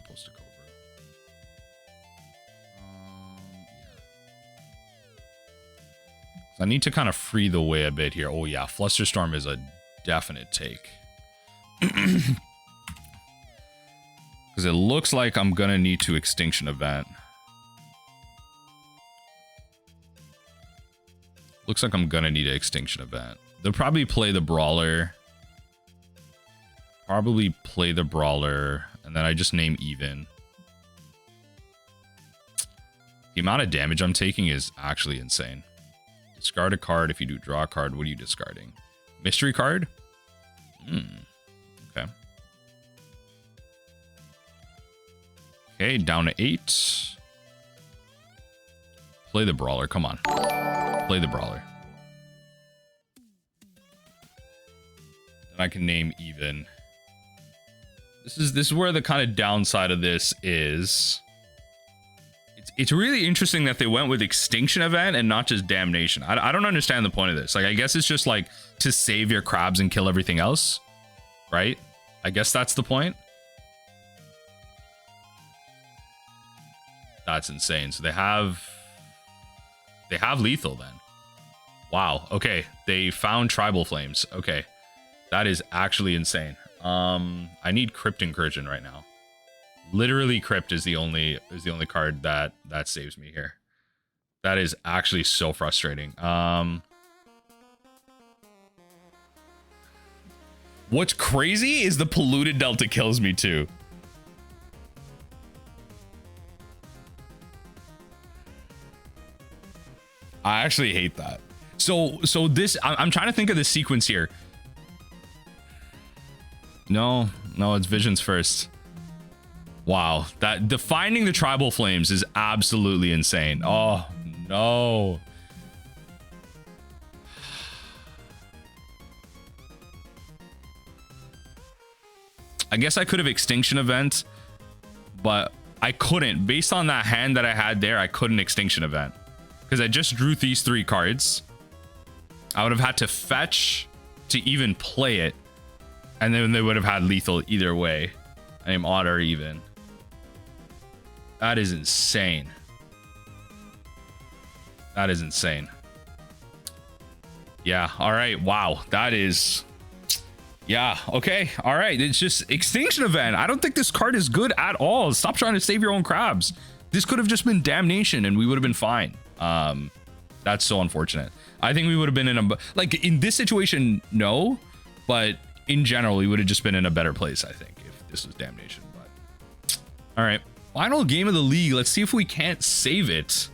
I need to kind of free the way a bit here. Oh yeah, Flusterstorm is a definite take. Because it looks like I'm gonna need to Extinction Event. Looks like I'm gonna need an Extinction Event. They'll probably play the Brawler. And then I just name even. The amount of damage I'm taking is actually insane. Discard a card. If you do draw a card, what are you discarding? Mystery card? Okay. Okay, down to 8. Play the Brawler. Come on. Play the Brawler. And I can name even. This is where the kind of downside of this is. It's really interesting that they went with Extinction Event and not just Damnation. I don't understand the point of this. Like, I guess it's just like to save your crabs and kill everything else, right? I guess that's the point. That's insane. So they have lethal then. Wow. Okay, they found Tribal Flames. Okay, that is actually insane. I need Crypt Incursion right now. Literally, Crypt is the only card that saves me here. That is actually so frustrating. What's crazy is the Polluted Delta kills me too. I actually hate that. So this, I'm trying to think of the sequence here. No, it's Visions first. Wow, that defining the Tribal Flames is absolutely insane. Oh no. I guess I could have Extinction Event, but I couldn't. Based on that hand that I had there, I couldn't Extinction Event. Because I just drew these 3 cards. I would have had to fetch to even play it. And then they would have had lethal either way. I am odd or even. That is insane. That is insane. Yeah, all right. Wow, that is... Yeah, okay, all right. It's just Extinction Event. I don't think this card is good at all. Stop trying to save your own crabs. This could have just been Damnation and we would have been fine. That's so unfortunate. I think we would have been in a, like in this situation, no, but in general, we would have just been in a better place, I think, if this was Damnation. But all right, final game of the league. Let's see if we can't save it.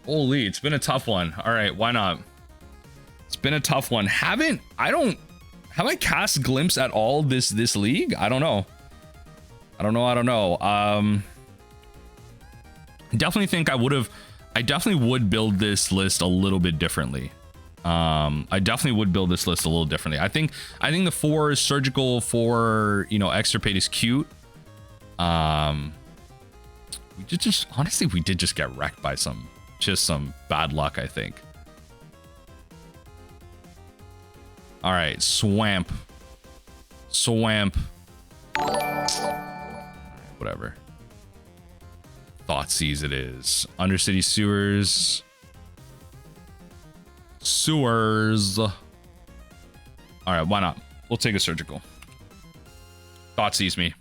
Holy, it's been a tough one. All right, why not? It's been a tough one. Have I cast Glimpse at all this league? I don't know. I don't know. I definitely think I definitely would build this list a little bit differently. I definitely would build this list a little differently. I think the 4 surgical for, you know, Extirpate is cute. We did just, honestly, we did just get wrecked by some bad luck, I think. All right, Swamp. Whatever. Thoughtseize it is. Undercity Sewers. All right, why not? We'll take a surgical. Thoughtseize me.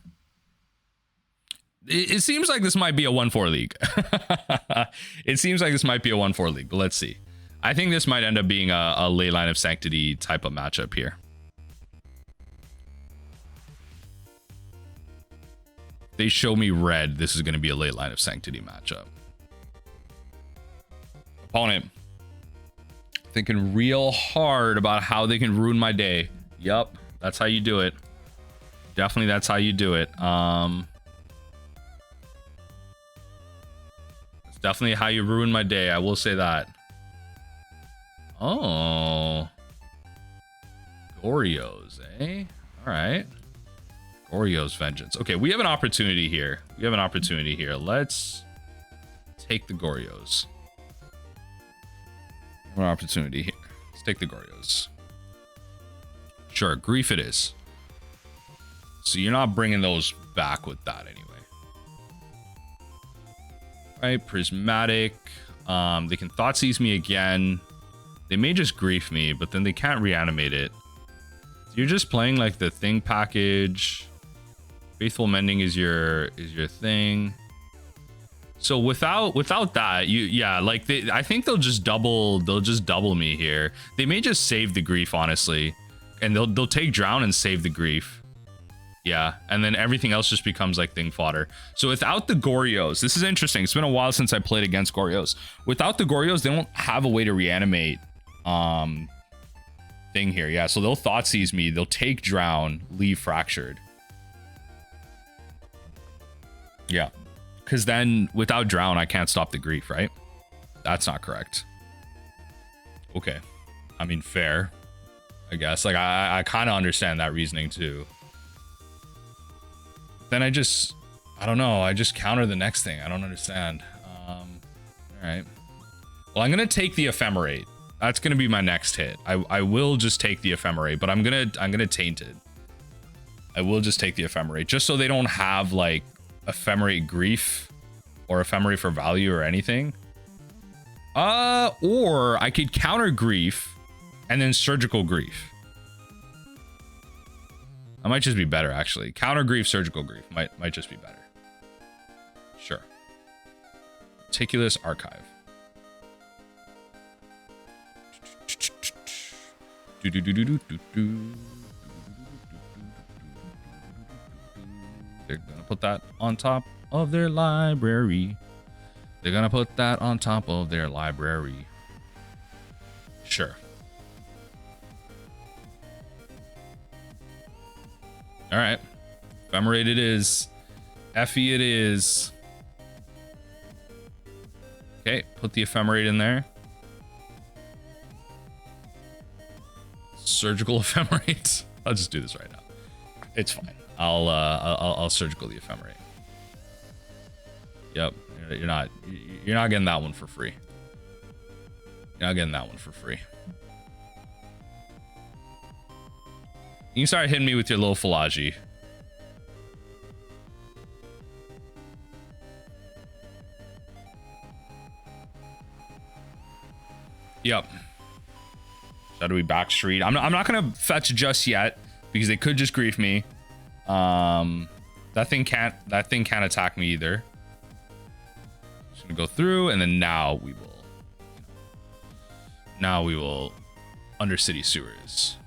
It seems like this might be a 1-4 league. It seems like this might be a 1-4 league, but let's see. I think this might end up being a Leyline of Sanctity type of matchup here. They show me red. This is going to be a Leyline of Sanctity matchup. Opponent. Thinking real hard about how they can ruin my day. Yup. That's how you do it. Definitely that's how you do it. It's definitely how you ruin my day. I will say that. Oh. Goryo's, eh? All right. Goryo's Vengeance. Okay, we have an opportunity here. Let's take the Goryo's. An opportunity here. Let's take the Goryo's. Sure, grief it is. So you're not bringing those back with that anyway. All right, Prismatic. They can Thoughtseize me again. They may just grief me, but then they can't reanimate it. You're just playing like the thing package. Faithful Mending is your thing. So without that, I think they'll just double me here. They may just save the grief, honestly. And they'll take Drown and save the grief. Yeah, and then everything else just becomes like thing fodder. So without the Goryo's, this is interesting. It's been a while since I played against Goryo's. Without the Goryo's, they don't have a way to reanimate thing here. Yeah, so they'll Thoughtseize me, they'll take Drown, leave Fractured. Yeah, because then without Drown, I can't stop the grief, right? That's not correct. Okay, I mean, fair, I guess. Like, I kind of understand that reasoning too. Then I don't know, I just counter the next thing. I don't understand. All right, well, I'm gonna take the Ephemerate. That's gonna be my next hit. I will just take the Ephemerate, but I'm gonna taint it. I will just take the Ephemerate just so they don't have like Ephemerate grief or Ephemerate for value or anything. Or I could counter grief and then surgical grief. That might just be better, actually. Counter grief, surgical grief might just be better. Sure. Meticulous Archive. They're gonna put that on top of their library. They're gonna put that on top of their library. Sure. All right. Ephemerate it is. Effie it is. Okay, put the Ephemerate in there. Surgical Ephemerate. I'll just do this right now. It's fine. I'll surgical the Ephemerate. Yep, you're not getting that one for free. You're not getting that one for free. You can start hitting me with your little Philology. Yep. Shadowy Backstreet. I'm not gonna fetch just yet. because they could just grief me. That thing can't attack me either. Just gonna go through, and then now we will Undercity Sewers.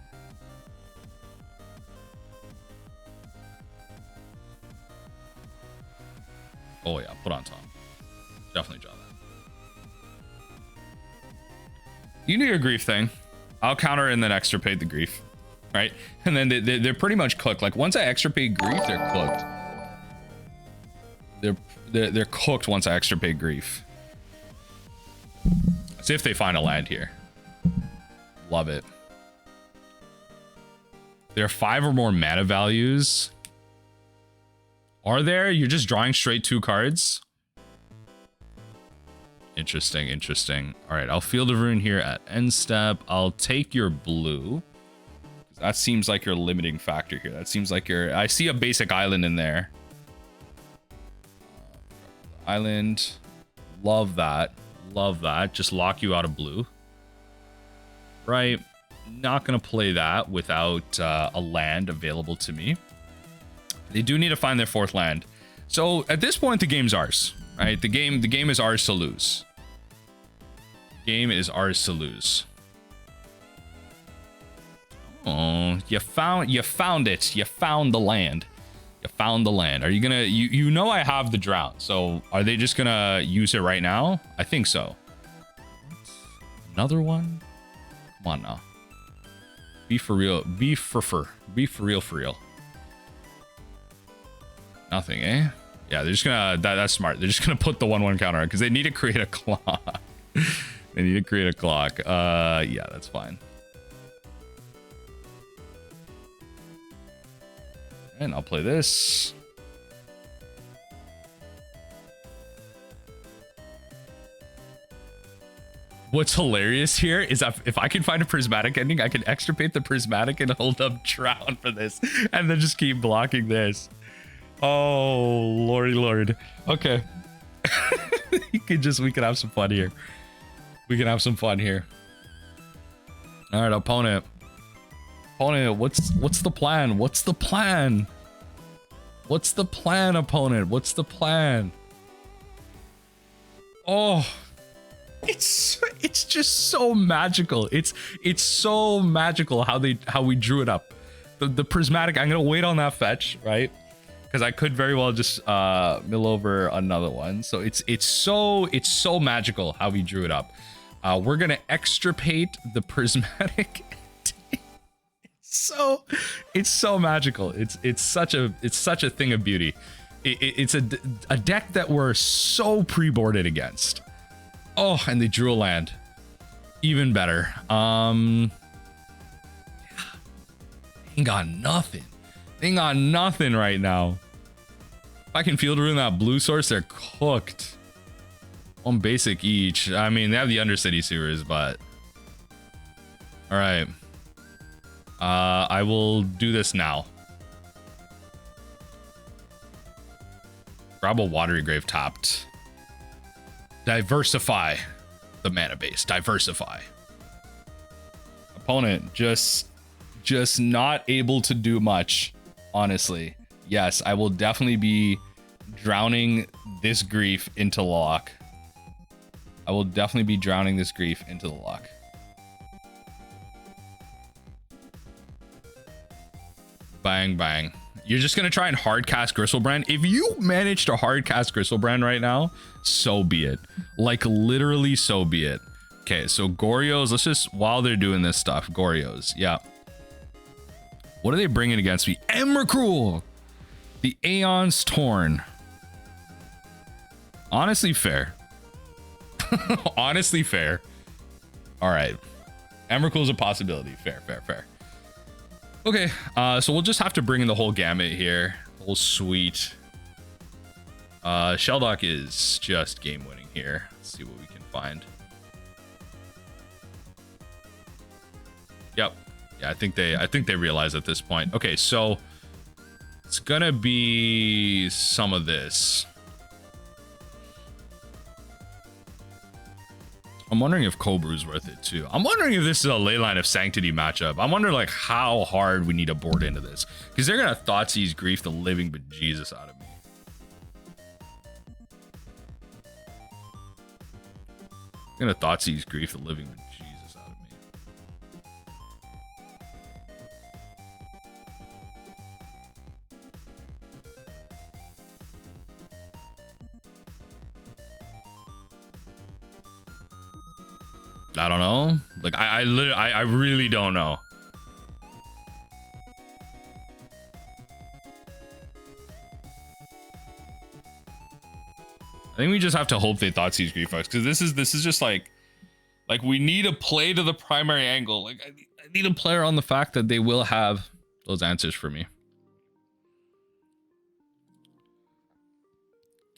Oh yeah, put on top. Definitely draw that. You do your grief thing. I'll counter and then extirpate the grief, right? And then they're pretty much cooked. Like once I extirpate grief, they're cooked. They're cooked once I extirpate grief. See if they find a land here. Love it. There are 5 or more mana values. Are there? You're just drawing straight 2 cards? Interesting, interesting. All right, I'll Field of Ruin here at end step. I'll take your blue. That seems like your limiting factor here. That seems like your... I see a basic island in there. Island. Love that. Love that. Just lock you out of blue. Right. Not going to play that without a land available to me. They do need to find their 4th land. So at this point, the game's ours. Right? The game is ours to lose. Game is ours to lose. Oh, you found it. You found the land. You found the land. Are you gonna... You know I have the drought, so are they just gonna use it right now? I think so. Another one? Come on now. Be for real. Be for real for real. Nothing, eh? Yeah, they're just gonna... That's smart. They're just gonna put the 1/1 counter on because they need to create a clock. They need to create a clock. Yeah, that's fine. And I'll play this. What's hilarious here is that if I can find a prismatic ending, I can extirpate the prismatic and hold up Drown for this, and then just keep blocking this. Oh, lordy lord. Okay. we can have some fun here. We can have some fun here. All right, opponent. Opponent, what's the plan? What's the plan? What's the plan, opponent? What's the plan? Oh, it's just so magical. It's so magical how we drew it up. The prismatic. I'm gonna wait on that fetch, right? Because I could very well just mill over another one. So it's so magical how we drew it up. We're gonna extirpate the prismatic. It's so magical. It's such a thing of beauty. It's a deck that we're so pre-boarded against. Oh, and they drew a land. Even better. Ain't got nothing. They ain't got nothing right now. If I can Field Ruin that blue source, they're cooked. 1 basic each. I mean, they have the Undercity Sewers, but... Alright. I will do this now. Grab a Watery Grave tapped. Diversify the mana base. Diversify. Opponent just not able to do much, honestly. Yes, I will definitely be drowning this grief into Loch. I will definitely be drowning this grief into the Loch. Bang, bang. You're just going to try and hardcast Gristlebrand. If you manage to hardcast Gristlebrand right now, so be it. Like, literally, so be it. Okay, so Goryo's, let's just, while they're doing this stuff, Goryo's, yeah. What are they bringing against me? Emrakul! The Aeon's Torn. Honestly, fair. Honestly, fair. All right. Emrakul's a possibility. Fair, fair, fair. Okay, so we'll just have to bring in the whole gamut here. Whole suite. Shelldock is just game winning here. Let's see what we can find. Yep. Yeah, I think they realize at this point. Okay, so it's gonna be some of this. I'm wondering if Cobru's worth it too. I'm wondering if this is a Leyline of Sanctity matchup. I'm wondering like how hard we need to board into this, because they're gonna Thoughtseize Grief the living bejesus out of me. They're gonna Thoughtseize Grief the living bejesus out of me. I don't know. Like I really don't know. I think we just have to hope they Thoughtseize Grief us, because this is just like we need a play to the primary angle. Like I need a player on the fact that they will have those answers for me.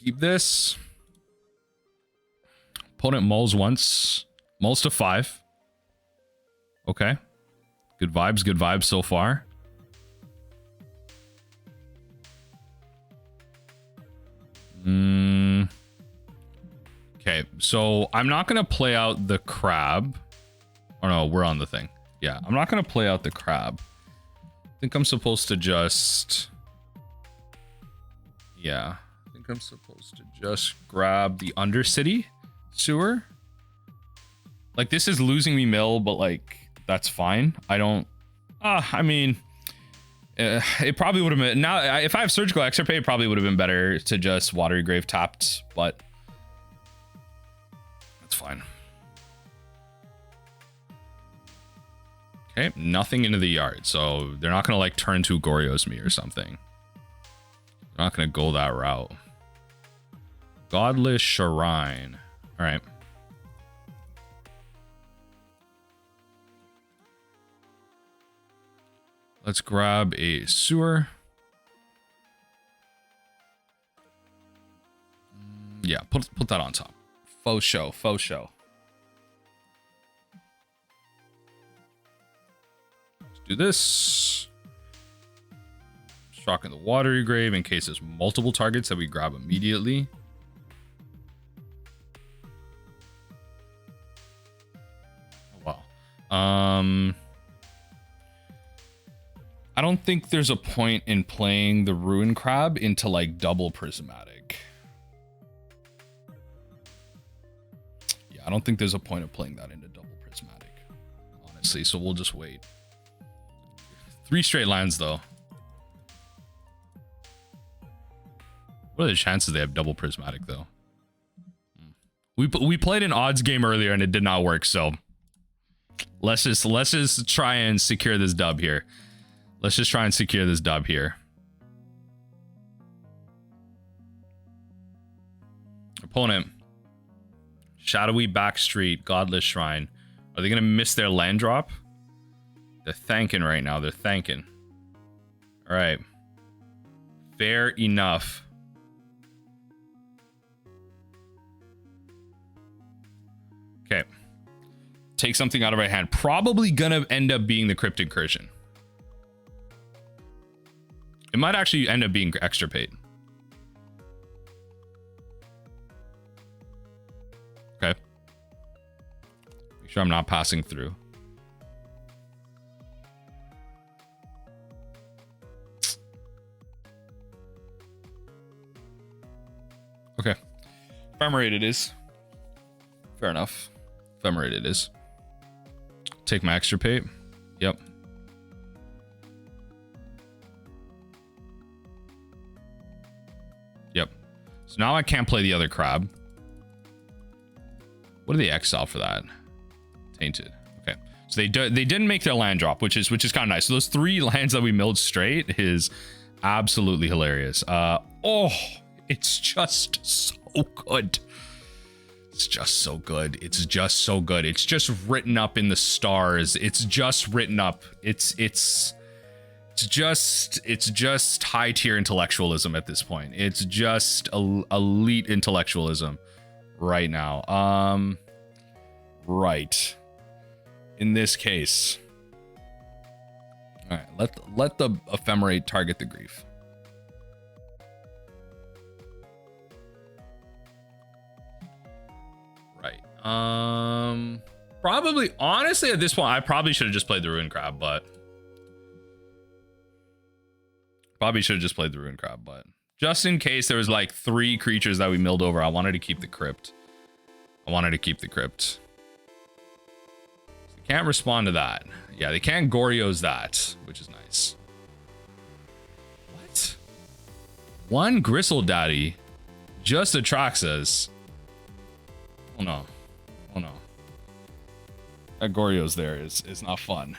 Keep this. Opponent mulls once. Mulls to 5. Okay. Good vibes so far. Okay, so I'm not gonna play out the crab. Oh no, we're on the thing. Yeah, I'm not gonna play out the crab. I think I'm supposed to just... Yeah, I think I'm supposed to just grab the Undercity Sewer. Like, this is losing me mill, but like, that's fine. I don't... I mean... it probably would have been... Now, if I have Surgical Extirpate, it probably would have been better to just Watery Grave tapped, but... That's fine. Okay, nothing into the yard, so they're not gonna like turn to Goryo's me or something. They're not gonna go that route. Godless Shrine. Alright. Let's grab a sewer. Yeah, put that on top. Faux show, faux show. Let's do this. Shock in the Watery Grave in case there's multiple targets that we grab immediately. Oh, wow. I don't think there's a point in playing the Ruin Crab into like double prismatic. Yeah, I don't think there's a point of playing that into double prismatic, honestly, so we'll just wait. 3 straight lands though. What are the chances they have double prismatic though? We played an odds game earlier and it did not work, so let's just try and secure this dub here. Let's just try and secure this dub here. Opponent. Shadowy Backstreet, Godless Shrine. Are they going to miss their land drop? They're thanking right now. They're thanking. All right. Fair enough. Okay. Take something out of our hand. Probably going to end up being the Crypt Incursion. It might actually end up being Extirpate. Okay. Make sure I'm not passing through. Okay. Ephemerate it is. Fair enough. Ephemerate it is. Take my Extirpate. Yep. Yep. So now I can't play the other crab. What do they exile for that? Tainted. Okay. So they didn't make their land drop, which is kind of nice. So those 3 lands that we milled straight is absolutely hilarious. Oh, it's just so good. It's just so good. It's just so good. It's just written up in the stars. It's just written up. It's just high tier intellectualism at this point. It's just elite intellectualism right now. Right. In this case. All right, let the Ephemerate target the grief. Right. Probably, honestly, at this point, I probably should have just played the Ruin Crab, but just in case there was like 3 creatures that we milled over, I wanted to keep the Crypt. They can't respond to that. Yeah, they can't Goryo's that, which is nice. What? 1 Gristle Daddy just attracts us. Oh no. Oh no. That Goryo's there is not fun.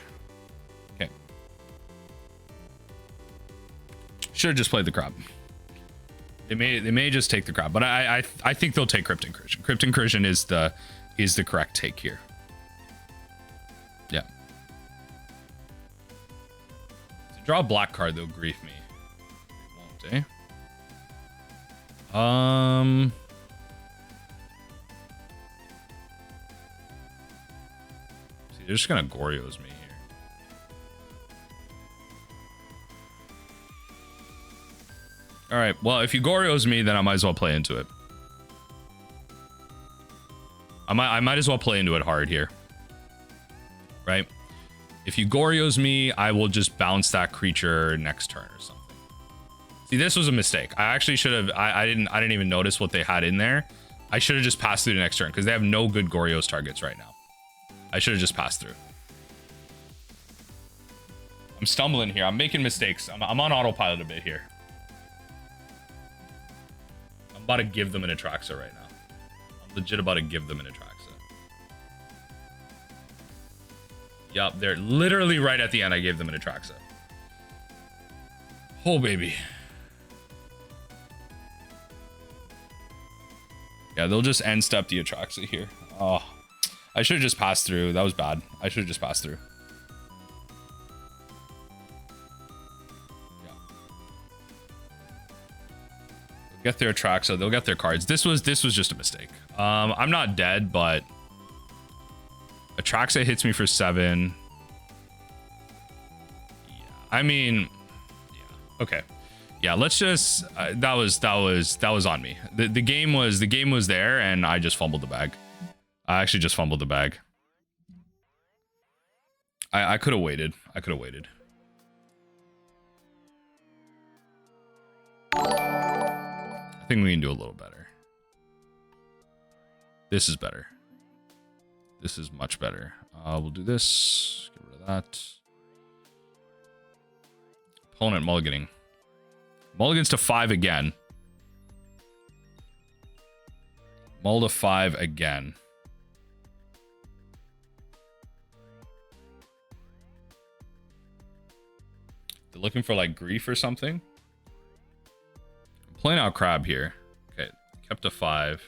Okay. Should have just played the Crab. They may just take the Crab, but I think they'll take Crypt Incursion. Crypt Incursion is the correct take here. Yeah. To draw a black card, they'll grief me. They won't, eh? See, they're just gonna Goryo's me here. All right. Well, if you Goryo's me, then I might as well play into it. I might as well play into it hard here. Right? If you Goryo's me, I will just bounce that creature next turn or something. See, this was a mistake. I actually should have. I didn't even notice what they had in there. I should have just passed through the next turn because they have no good Goryo's targets right now. I should have just passed through. I'm stumbling here. I'm making mistakes. I'm on autopilot a bit here. I'm about to give them an Atraxa right now. I'm legit about to give them an Atraxa. Yup, they're literally right at the end. I gave them an Atraxa. Oh, baby. Yeah, they'll just end step the Atraxa here. Oh, I should have just passed through. That was bad. I should have just passed through. Yeah. They'll get their Atraxa. They'll get their cards. This was just a mistake. I'm not dead, but Atraxa hits me for 7. Yeah, I mean, yeah. Okay. Yeah, let's just that was on me. The game was there and I just fumbled the bag. I actually just fumbled the bag. I could have waited. I think we can do a little better. This is better. This is much better. We'll do this. Get rid of that. Opponent mulliganing. Mulligans to 5 again. Mull to 5 again. They're looking for like grief or something. I'm playing out Crab here. Okay, kept to 5.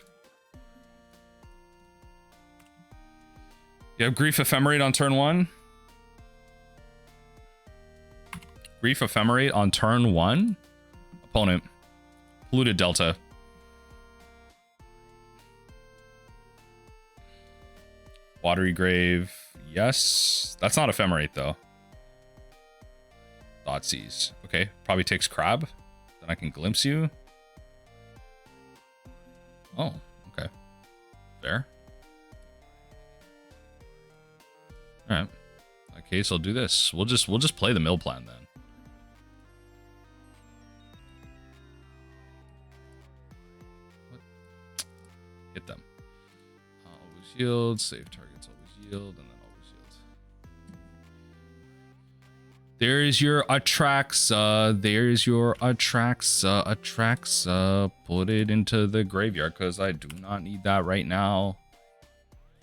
You have Grief Ephemerate on turn 1. Grief Ephemerate on turn 1. Opponent. Polluted Delta. Watery Grave. Yes. That's not Ephemerate though. Thoughtseize. Okay. Probably takes Crab. Then I can Glimpse you. Oh, okay. Fair. Alright. In that case, I'll do this. We'll just play the mill plan then. Hit them. Always yield. Save targets. Always yield. And then always yield. There's your Atraxa. There's your Atraxa. Atraxa. Put it into the graveyard because I do not need that right now.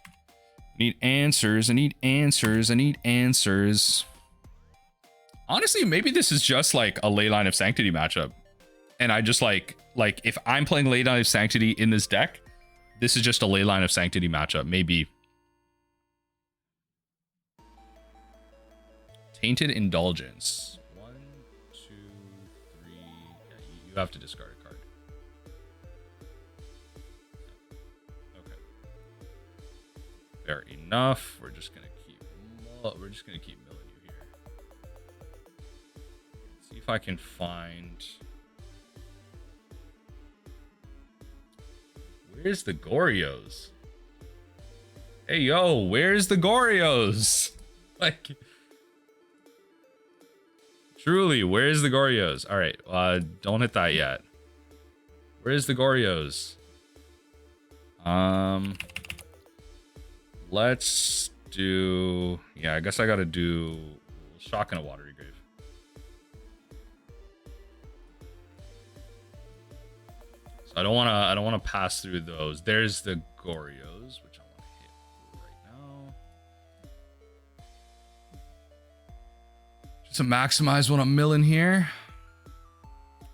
I need answers. I need answers. I need answers. Honestly, maybe this is just like a Leyline of Sanctity matchup. And I just like if I'm playing Leyline of Sanctity in this deck, this is just a Leyline of Sanctity matchup. Maybe. Tainted Indulgence. 1, 2, 3. Yeah, you have to discard a card. Okay. Fair enough. We're just gonna keep milling you here. Let's see if I can find. Where's the Goryo's? Hey, yo, where's the Gorios? Like, truly, where's the Gorios? All right, don't hit that yet. Where's the Gorios? Let's do, yeah, I guess I gotta do Shock and a Watery Grave. So I don't wanna pass through those. There's the Gorios, which I want to hit right now. Just to maximize what I'm milling here.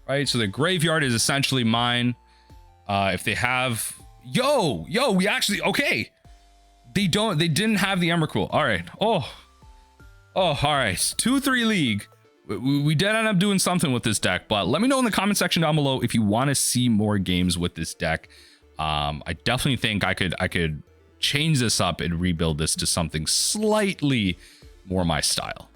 Right, so the graveyard is essentially mine. If they have, we actually, okay. They didn't have the Emrakul. All right. Oh, all right. 2-3 league. We did end up doing something with this deck, but let me know in the comment section down below if you want to see more games with this deck. I definitely think I could change this up and rebuild this to something slightly more my style.